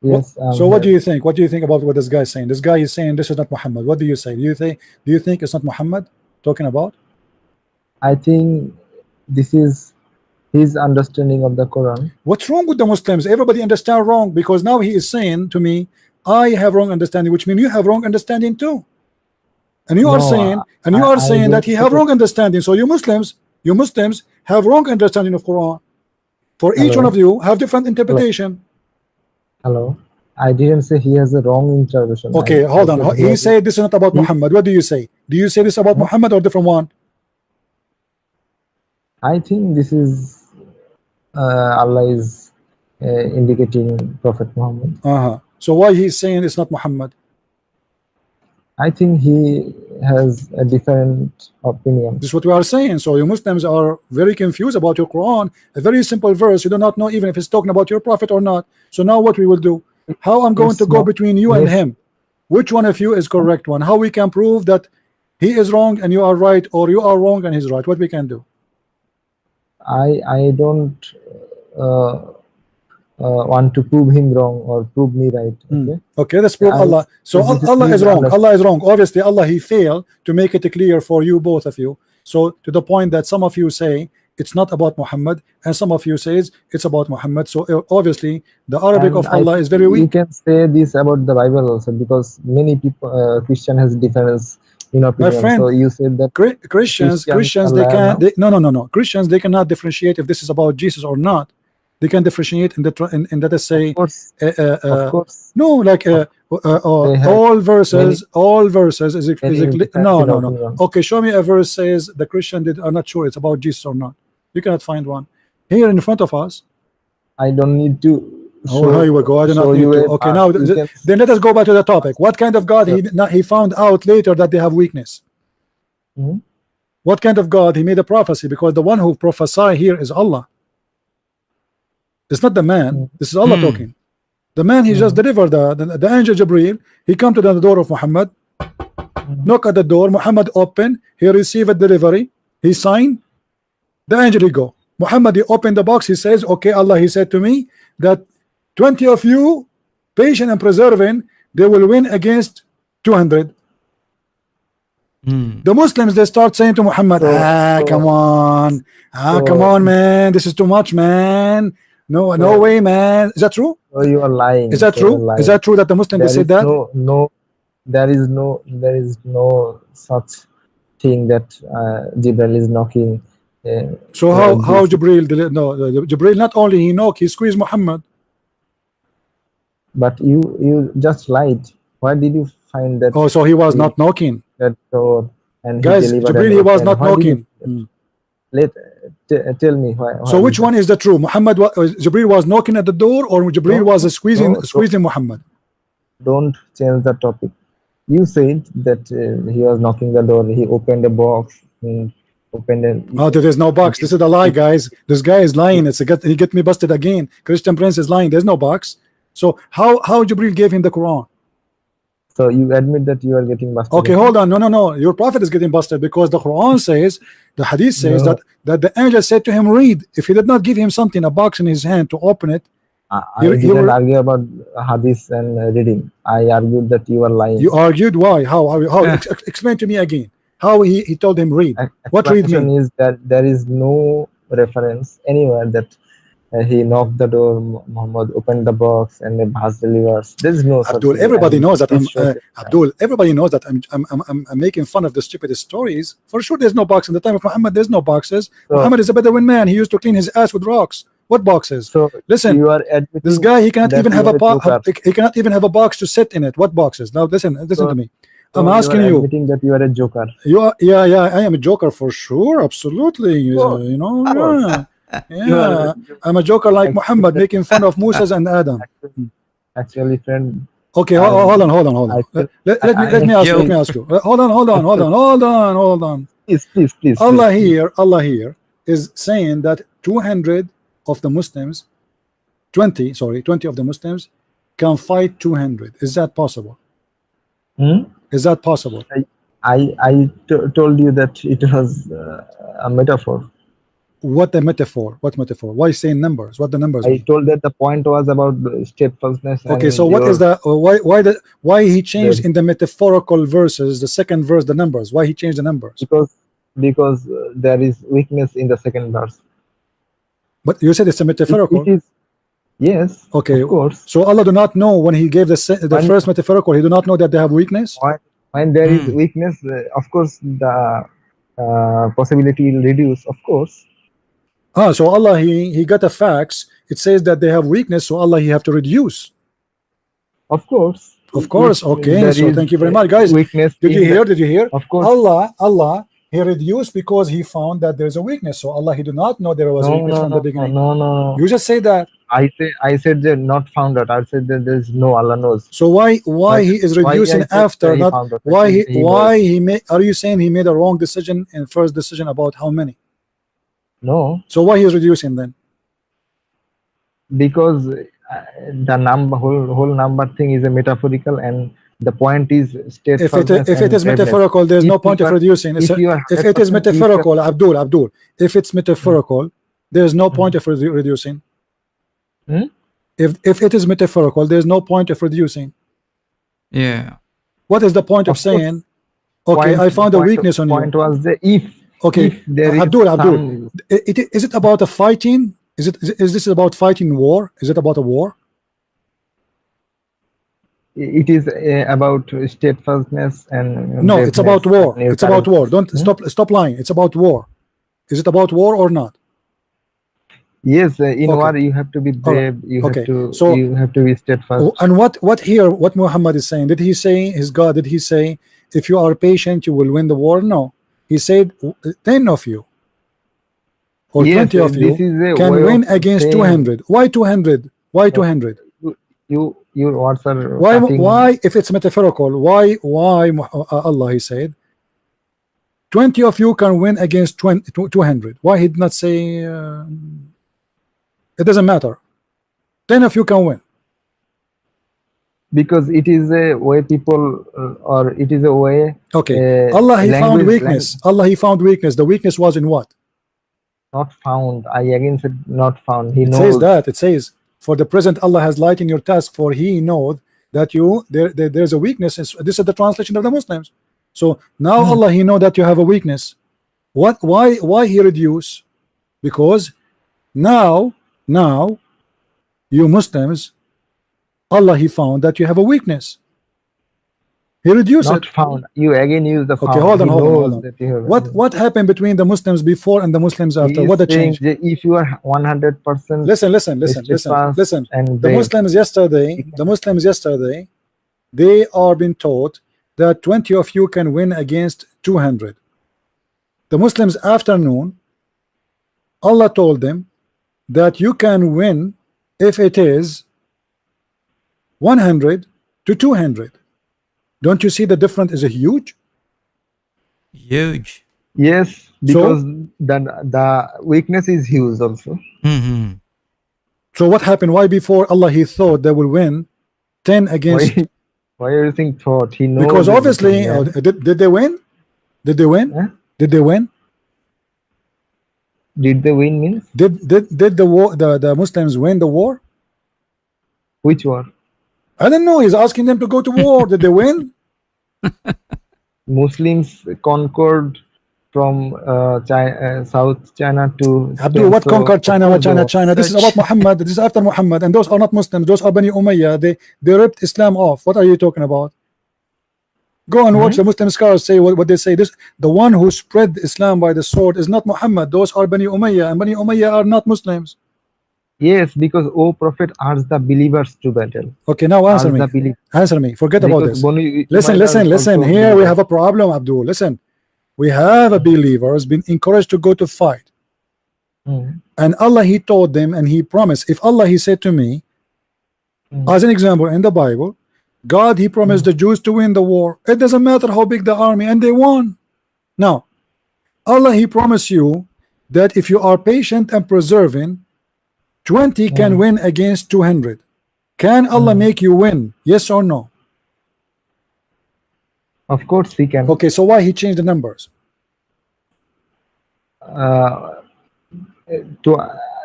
Yes. So what do you think? What do you think about what this guy is saying? This guy is saying this is not Muhammad. What do you say? Do you think it's not Muhammad talking about? I think this is his understanding of the Quran. What's wrong with the Muslims? Everybody understand wrong, because now he is saying to me, I have wrong understanding, which means you have wrong understanding too. And you are saying, that he have wrong understanding. So you Muslims have wrong understanding of Quran. For each one of you have different interpretation. Hello. I didn't say he has a wrong interpretation. Okay, hold on. He said this is not about Muhammad. What do you say? Do you say this about Muhammad or different one? I think this is Allah is indicating Prophet Muhammad. So why he's saying it's not Muhammad? I think he has a different opinion. This is what we are saying. So you Muslims are very confused about your Quran. A very simple verse. You do not know even if it's talking about your prophet or not. So now what we will do? How I'm going It's to go not- between you and yes. him? Which one of you is correct one? How we can prove that he is wrong and you are right, or you are wrong and he's right? What we can do? I don't want to prove him wrong or prove me right. Okay. Okay, let's prove I- Allah. So this is Allah is clear wrong. understand. Allah is wrong. Obviously, Allah he failed to make it clear for you, both of you. So to the point that some of you say it's not about Muhammad, and some of you says it's about Muhammad. So obviously, the Arabic And of I Allah is very You weak. can say this about the Bible also, because many people, Christian has difference in opinion. friend, so you said that Christians, Christians they Allah can. now? No. Christians, they cannot differentiate if this is about Jesus or not. They can differentiate in the in that say. Of course, of course. No, like They have all verses is it many no different no. opinions. Okay, show me a verse says the Christian are not sure it's about Jesus or not. You cannot find one here in front of us. I don't need to. Oh, here we go. I do not show need you to. a Okay, part. now You can- then let us go back to the topic. What kind of God he found out later that they have weakness? Mhm. What kind of God? He made a prophecy, because the one who prophesy here is Allah. It's not the man. This is Allah talking. The man, he just delivered the angel Jibreel. He come to the door of Muhammad, knock at the door. Muhammad open. He receive a delivery. He sign. The angel he go. Muhammad he open the box. He says, "Okay, Allah." He said to me that 20 of you, patient and preserving, they will win against 200. The Muslims, they start saying to Muhammad, come on, come on, man, this is too much, man. No way, man. Is that true? So you are lying. Is that So you are true? lying. Is that true that the Muslims There they said is that? there is no such thing that Jibril is knocking. So how Jibreel Jibreel not only he knock, he squeezed Muhammad. But you just lied. Why did you find that? Oh, so he was not knocking. That door and Guys, he delivered Jibreel an he was open. not Why did you- knocking. Tell me why. So which one is the true? Muhammad Jibreel was knocking at the door, or Jibreel was squeezing Muhammad? Don't change the topic. You said that he was knocking the door. He opened a box. Opened a. Oh, there is no box. This is a lie, guys. This guy is lying. He get me busted again. Christian Prince is lying. There's no box. So how Jibreel gave him the Quran? So you admit that you are getting busted. Okay, hold on. No. Your prophet is getting busted because the Quran says, the Hadith says No. that the angel said to him, read. If he did not give him something, a box in his hand to open it, I You- you didn't were- argue about hadith and reading. I argued that you are lying. you argued. Why? How? Explain to me again. How he told him read. What read Explanation mean? is that there is no reference anywhere that he knocked the door, Muhammad opened the box, and the vase delivers. There is no. such Abdul, thing. everybody And knows that this shows that- Abdul, everybody knows that I'm making fun of the stupid stories. For sure, there's no box in the time of Muhammad. There's no boxes. So- Muhammad is a Bedouin man. He used to clean his ass with rocks. What boxes? So Listen, you are admitting this guy he cannot that even you have are a box. joker. He cannot even have a box to sit in it. What boxes? Now listen So- to me. So I'm asking you. Are you. admitting that you are a joker. You are, yeah. I am a joker for sure. Absolutely. course. You know. Of course. Yeah. I'm a joker like Muhammad, making fun of Moses and Adam. Actually, friend, Okay, I- hold on. I feel- Let me ask you. Hold on. please. Allah here is saying that 200 of the Muslims, 20 of the Muslims can fight 200. Is that possible? Hmm? Is that possible? I told you that it was a metaphor. What the metaphor? What metaphor? Why saying numbers? What the numbers I mean? told that the point was about the steadfastness. Okay, and so what your- is the why he changed in the metaphorical verses, the second verse, the numbers? Why he changed the numbers? because there is weakness in the second verse. But you said it's a metaphorical. It is, yes, Okay, of course. so Allah do not know when he gave the When- first metaphorical. He do not know that they have weakness. When there is weakness, of course, the possibility will reduce. Of course, So Allah he got a facts. It says that they have weakness, so Allah he have to reduce. of course. Of course, If okay. there So is thank you very much, guys. Weakness. Did you in the- hear? Of course. Allah He reduced because he found that there's a weakness. So Allah, he did not know there was a weakness from the beginning. No. You just say that. I said they're not found out. I said that there's no Allah knows. So why he is reducing after? Not why he made. Are you saying he made a wrong decision in first decision about how many? No, So why he is reducing then? because the number whole number thing is a metaphorical, and the point is steadfastness. If it is metaphorical, there's no point of reducing. If it is metaphorical, Abdul, if it's metaphorical, there's no point of reducing. If it is metaphorical, there's no point of reducing. Yeah. What is the point of saying, okay, I found a weakness on you? Point was the if. Okay, if there is Abdul, some- is it about a fighting? Is this about fighting war? Is it about a war? It is about steadfastness and No, it's about war. and It's about war. Don't stop lying. It's about war. Is it about war or not? Yes, in Okay. war you have to be brave. You Okay. have to. So- you have to be steadfast. And what Muhammad is saying? Did he say his God? Did he say if you are patient you will win the war? No. He said 10 of you or Yes, 20 of this you is a can way win of against saying- 200. Why 200? Why 200? Your words are Why cutting- why if it's metaphorical? Why Allah he said 20 of you can win against 200. Why he did not say it doesn't matter. 10 of you can win. because it is a way people or it is a way. Okay. Allah he found language- weakness. Allah he found weakness. The weakness was in what? Not found. I again said not found. He It knows. says that. It says for the present Allah has lightened your task, for he knows that there's a weakness. This is the translation of the Muslims. So now Allah he know that you have a weakness. Why he reduce? Because now you Muslims, Allah he found that you have a weakness. He reduced Not it. found. You again use the found. Okay, hold on, He hold on, knows hold on. that you have- What happened between the Muslims before and the Muslims He after? is What the saying change? that if you are 100%, Listen. steadfast and The brave. Muslims yesterday, they are being taught that 20 of you can win against 200. The Muslims afternoon, Allah told them that you can win if it is 100 to 200. Don't you see the difference is huge? Huge. Yes, because the weakness is huge also. Mm-hmm. So what happened? Why before Allah he thought they will win 10 against? Why are you think thought? He knows Because obviously, everything, did they win? Did they win? Huh? Did they win? Did they win means Did the war the Muslims win the war? which war? I don't know. He's asking them to go to war. Did they win? Muslims conquered from South China to Abdul, Spain, what so conquered China? of What course China? This is about Muhammad. This is after Muhammad, and those are not Muslims. Those are Bani Umayyah. They ripped Islam off. What are you talking about? Go and watch the Muslim scholars say what they say. The one who spread Islam by the sword is not Muhammad. Those are Bani Umayyah, and Bani Umayyah are not Muslims. Yes, because O Prophet urged the believers to battle. Okay, now answer Urged me. the believers. Answer me. Forget about Because this. Bani Listen. Umayyah also Here we believers. have a problem, Abdul. Listen, we have a believer has been encouraged to go to fight, and Allah he told them and he promised. If Allah he said to me, as an example in the Bible, God he promised the Jews to win the war. It doesn't matter how big the army, and they won. Now, Allah he promised you that if you are patient and persevering, 20 can win against 200. Can Allah make you win? Yes or no? Of course he can. Okay, so why he changed the numbers?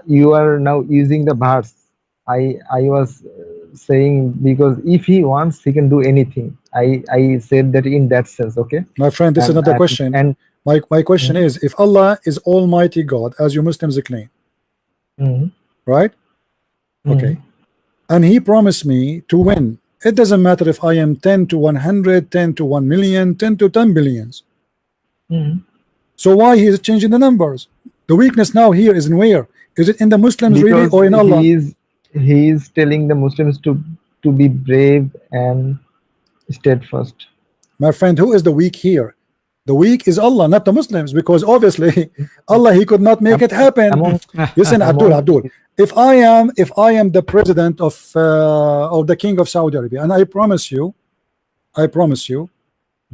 You are now using the verse. I was saying because if he wants he can do anything. I said that in that sense. Okay, My friend, this is And- another and- question. and My question is, if Allah is Almighty God, as you Muslims claim, right? Okay. And he promised me to win. It doesn't matter if I am 10 to 100, 10 to 1 million, 10 to 10 billions. So why he is changing the numbers? The weakness now here is in where? Is it in the Muslims really because or in Allah? he is telling the Muslims to be brave and steadfast. My friend, who is the weak here? The weak is Allah, not the Muslims, because obviously Allah, he could not make it happen. Listen, Abdul, if I am the president of the king of Saudi Arabia, and I promise you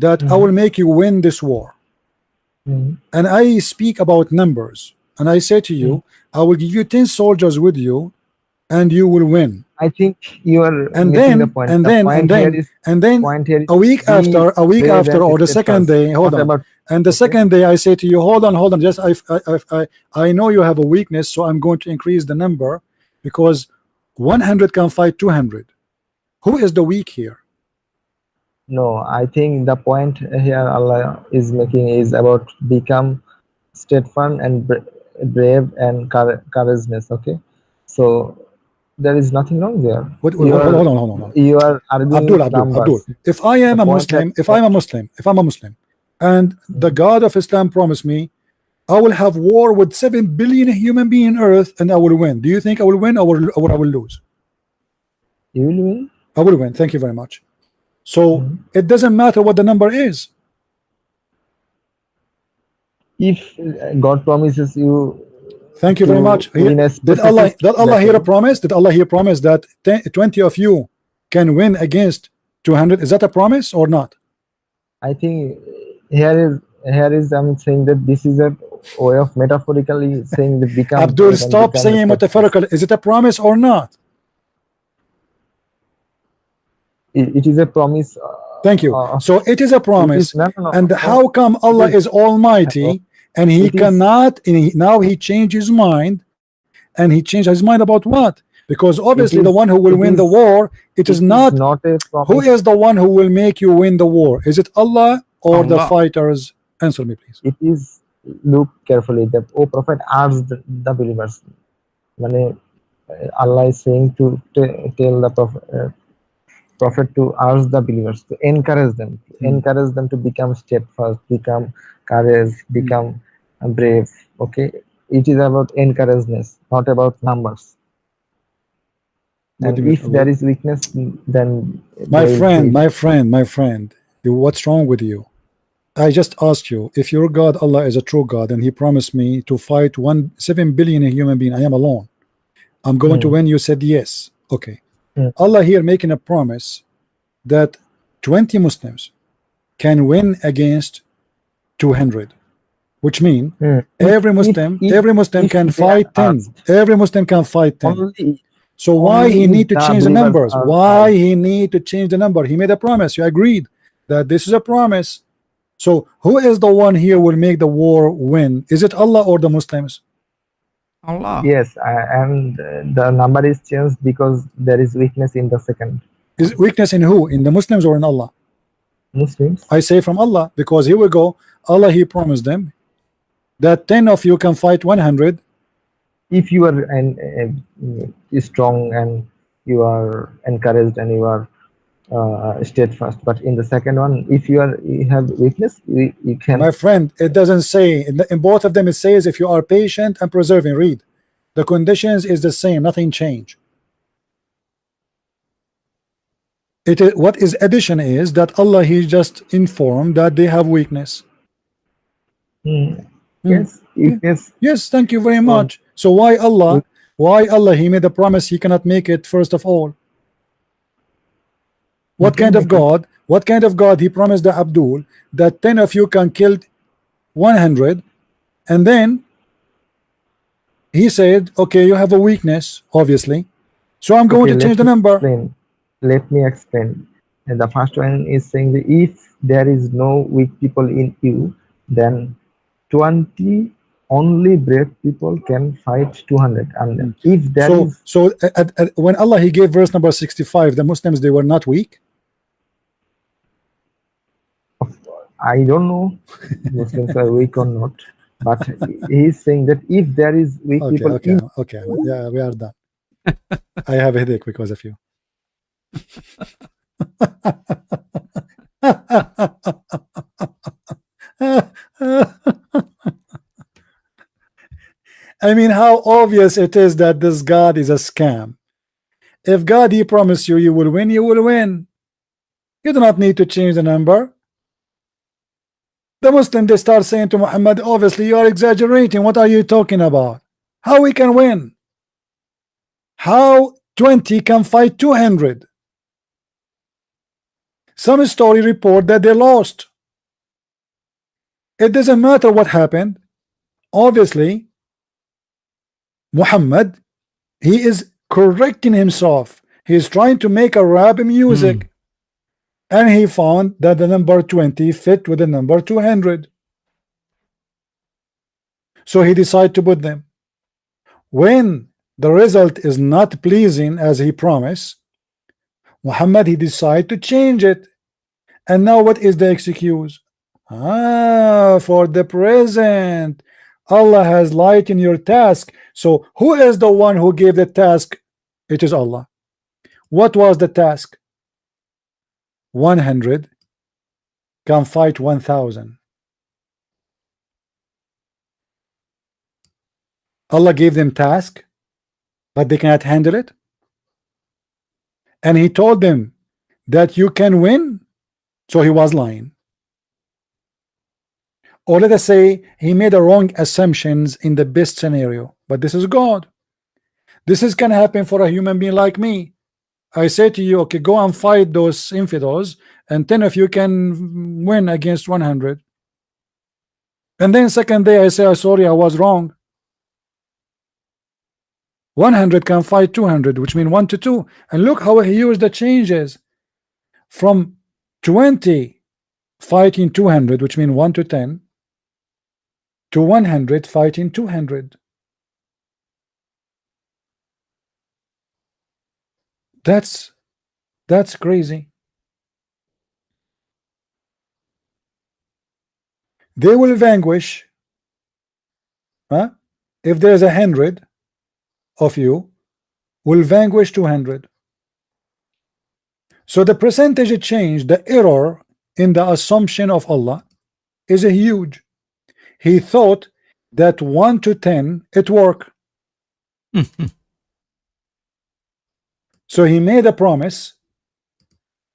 that I will make you win this war, and I speak about numbers, and I say to you, I will give you 10 soldiers with you, and you will win. I think you are And missing then the point. and The then point and here then is- and then point here is a week be after, brave and or the second steadfast. day, hold Not on. about- And the okay. second day, I say to you, hold on. Just I know you have a weakness, so I'm going to increase the number, because 100 can fight 200. Who is the weak here? No, I think the point here Allah is making is about become steadfast and brave and courageous. Okay, so there is nothing wrong there. What, You are- hold on. You are arguing with Abdul. numbers. If I am The a point Muslim, that- if I'm a Muslim, and the God of Islam promised me, I will have war with 7 billion human beings on earth, and I will win. Do you think I will win, or I will lose? You will win. I will win. Thank you very much. So it doesn't matter what the number is. If God promises you, Thank you very to much. win a Did Allah specific hear a battle. promise? Did Allah hear a promise that 20 of you can win against 200? Is that a promise or not? I think here is I'm saying that this is a way of metaphorically saying that become. Abdul, can stop become saying a- metaphorical. Is it a promise or not? It is a promise. Thank you. So it is a promise. No. And how come Allah is Almighty and He It is- cannot? Now He changed His mind, and He changed His mind about what? Because obviously is- the one who will it win the is- war, it is not. a promise. Who is the one who will make you win the war? Is it Allah or the Allah. fighters? Answer me, please. It is, look carefully. The Prophet asked the believers. Allah is saying to tell the Prophet to ask the believers, to encourage them, to become steadfast, become courage, become brave. Okay, it is about encouragement, not about numbers. What do And you if mean? there is weakness, then My there is friend, what's wrong with you? I just asked you, if your God Allah is a true God and He promised me to fight 7 billion human being, I am alone, I'm going to win. You said yes. Okay. Allah here making a promise that 20 Muslims can win against 200, which means every Muslim can if they fight are 10. Every Muslim can fight 10. only. So why Only he if need to the change the believers numbers? are Why right. he need to change the number? He made a promise. You agreed that this is a promise. So who is the one here will make the war win? Is it Allah or the Muslims? Allah. Yes, and the number is changed because there is weakness in the second. Is weakness in who? In the Muslims or in Allah? Muslims. I say from Allah, because here we go. Allah, He promised them that 10 of you can fight 100. If you are strong and you are encouraged and you are steadfast, but in the second one, if you have weakness, you can. My friend, it doesn't say in both of them. It says if you are patient and persevering. Read, the conditions is the same. Nothing changed. It is what is addition is that Allah He just informed that they have weakness. Yes, weakness. Yes, thank you very much. So why Allah? Why Allah He made a promise He cannot make it? First of all, what kind of God? What kind of God He promised the Abdul that 10 of you can kill 100, and then He said, okay, you have a weakness, obviously, so I'm going to change the number. Let me explain. And the first one is saying that if there is no weak people in you, then 20 only brave people can fight 200. And if there is, when Allah He gave verse number 65, the Muslims, they were not weak. I don't know Muslims are weak or not, but he's saying that if there is weak people okay, yeah, we are done. I have a headache because of you. I mean, how obvious it is that this God is a scam. If God He promised you, you will win, you will win. You do not need to change the number. The Muslim, they start saying to Muhammad, obviously you are exaggerating. What are you talking about? How we can win? How 20 can fight 200? Some story report that they lost. It doesn't matter what happened. Obviously, Muhammad, he is correcting himself. He is trying to make a rap music. And he found that the number 20 fit with the number 200. So he decided to put them. When the result is not pleasing as he promised, Muhammad, he decided to change it. And now what is the excuse? For the present, Allah has lightened your task. So who is the one who gave the task? It is Allah. What was the task? 100 can fight 1000. Allah gave them task, but they cannot handle it. And he told them that you can win. So he was lying. Or let us say he made a wrong assumptions in the best scenario. But this is God. This is can happen for a human being like me. I say to you, okay, go and fight those infidels, and 10 of you can win against 100. And then second day I say, oh, sorry, I was wrong. 100 can fight 200, which means 1 to 2. And look how he used the changes from 20 fighting 200, which means 1 to 10, to 100 fighting 200. That's crazy. They will vanquish, if there's 100 of you, will vanquish 200. So the percentage change, the error in the assumption of Allah is a huge. He thought that 1 to 10 it worked. So he made a promise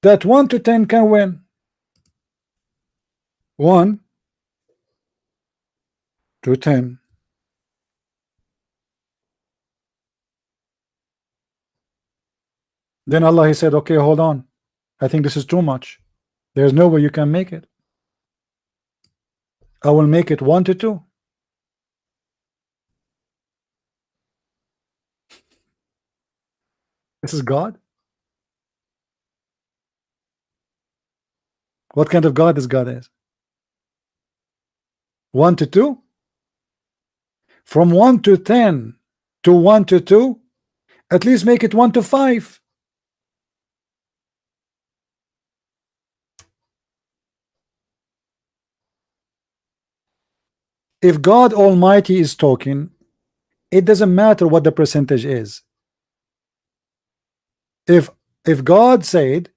that 1 to 10 can win. 1 to 10. Then Allah, he said, okay, hold on. I think this is too much. There's no way you can make it. I will make it 1 to 2. This is God. What kind of God this God is? 1 to 2? From 1 to 10 to 1 to 2, at least make it 1 to 5. If God Almighty is talking, it doesn't matter what the percentage is. If God said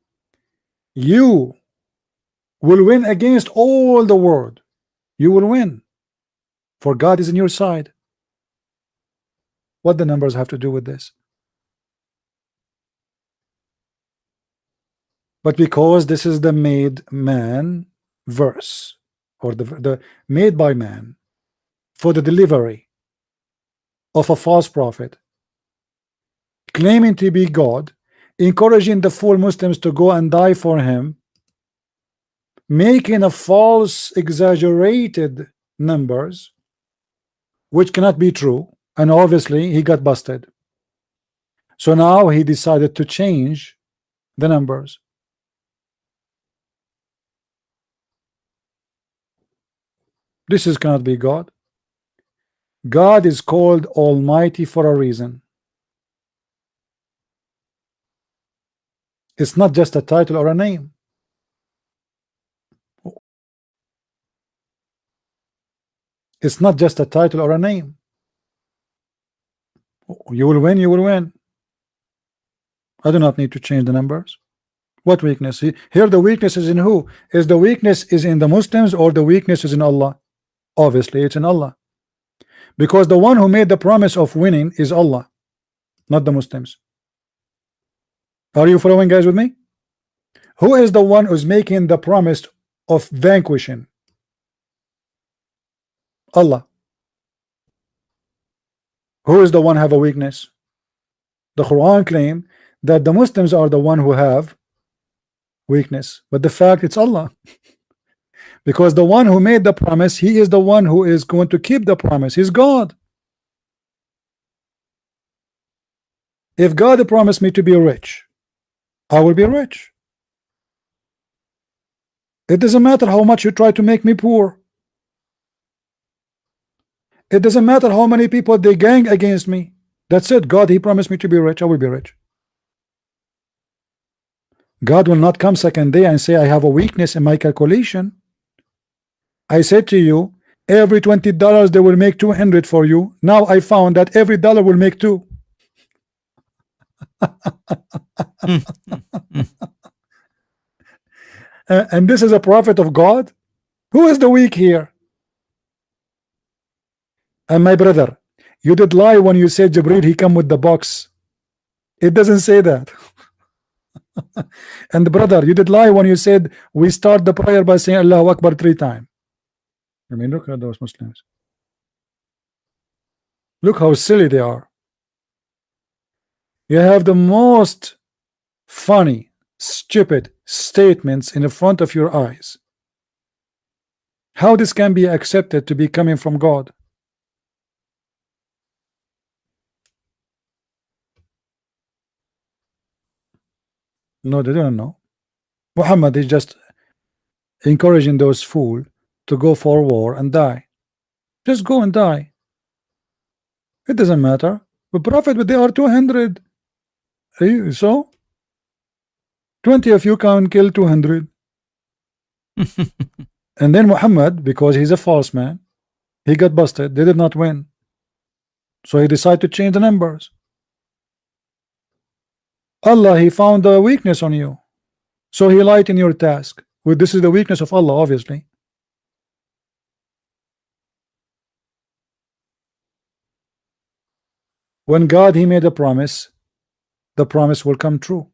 you will win against all the world, you will win, for God is in your side. What the numbers have to do with this? But because this is the made man verse, or the made by man for the delivery of a false prophet claiming to be God, encouraging the full Muslims to go and die for him, making a false exaggerated numbers which cannot be true, and obviously he got busted. So now he decided to change the numbers. This is cannot be God. God is called Almighty for a reason. It's not just a title or a name. It's not just a title or a name. You will win, you will win. I do not need to change the numbers. What weakness? Here the weakness is in who? Is the weakness is in the Muslims, or the weakness is in Allah? Obviously it's in Allah, because the one who made the promise of winning is Allah, not the Muslims. Are you following, guys, with me? Who is the one who's making the promise of vanquishing? Allah. Who is the one have a weakness? The Quran claim that the Muslims are the one who have weakness, but the fact it's Allah. Because the one who made the promise, he is the one who is going to keep the promise. He's God. If God promised me to be rich, I will be rich. It doesn't matter how much you try to make me poor. It doesn't matter how many people they gang against me. That's it. God, he promised me to be rich. I will be rich. God will not come second day and say I have a weakness in my calculation. I said to you, every $20 they will make 200 for you. Now I found that every dollar will make 2. And this is a prophet of God. Who is the weak here? And my brother, you did lie when you said Jibreel he come with the box. It doesn't say that. And brother, you did lie when you said we start the prayer by saying Allahu Akbar 3 times. I mean, look at those Muslims. Look how silly they are. You have the most funny, stupid statements in the front of your eyes. How this can be accepted to be coming from God? No, they don't know. Muhammad is just encouraging those fools to go for war and die. Just go and die. It doesn't matter. The Prophet, but they are 200. So 20 of you can kill 200. And then Muhammad, because he's a false man, he got busted. They did not win. So he decided to change the numbers. Allah, he found a weakness on you. So he lied in your task. Well, this is the weakness of Allah, obviously. When God, he made a promise, the promise will come true.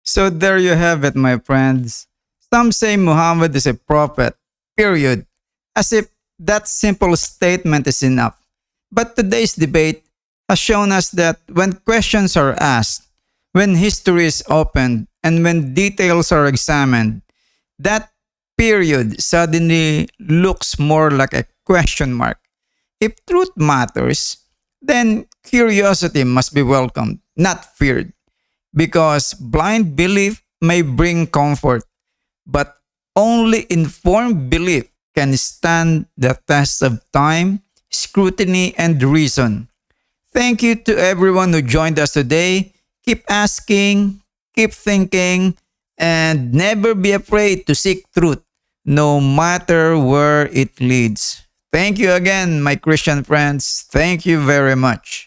So there you have it, my friends. Some say Muhammad is a prophet, period. As if that simple statement is enough. But today's debate has shown us that when questions are asked, when history is opened, and when details are examined, that period suddenly looks more like a question mark. If truth matters, then curiosity must be welcomed, not feared. Because blind belief may bring comfort, but only informed belief can stand the test of time, scrutiny, and reason. Thank you to everyone who joined us today. Keep asking, keep thinking, and never be afraid to seek truth, no matter where it leads. Thank you again, my Christian friends. Thank you very much.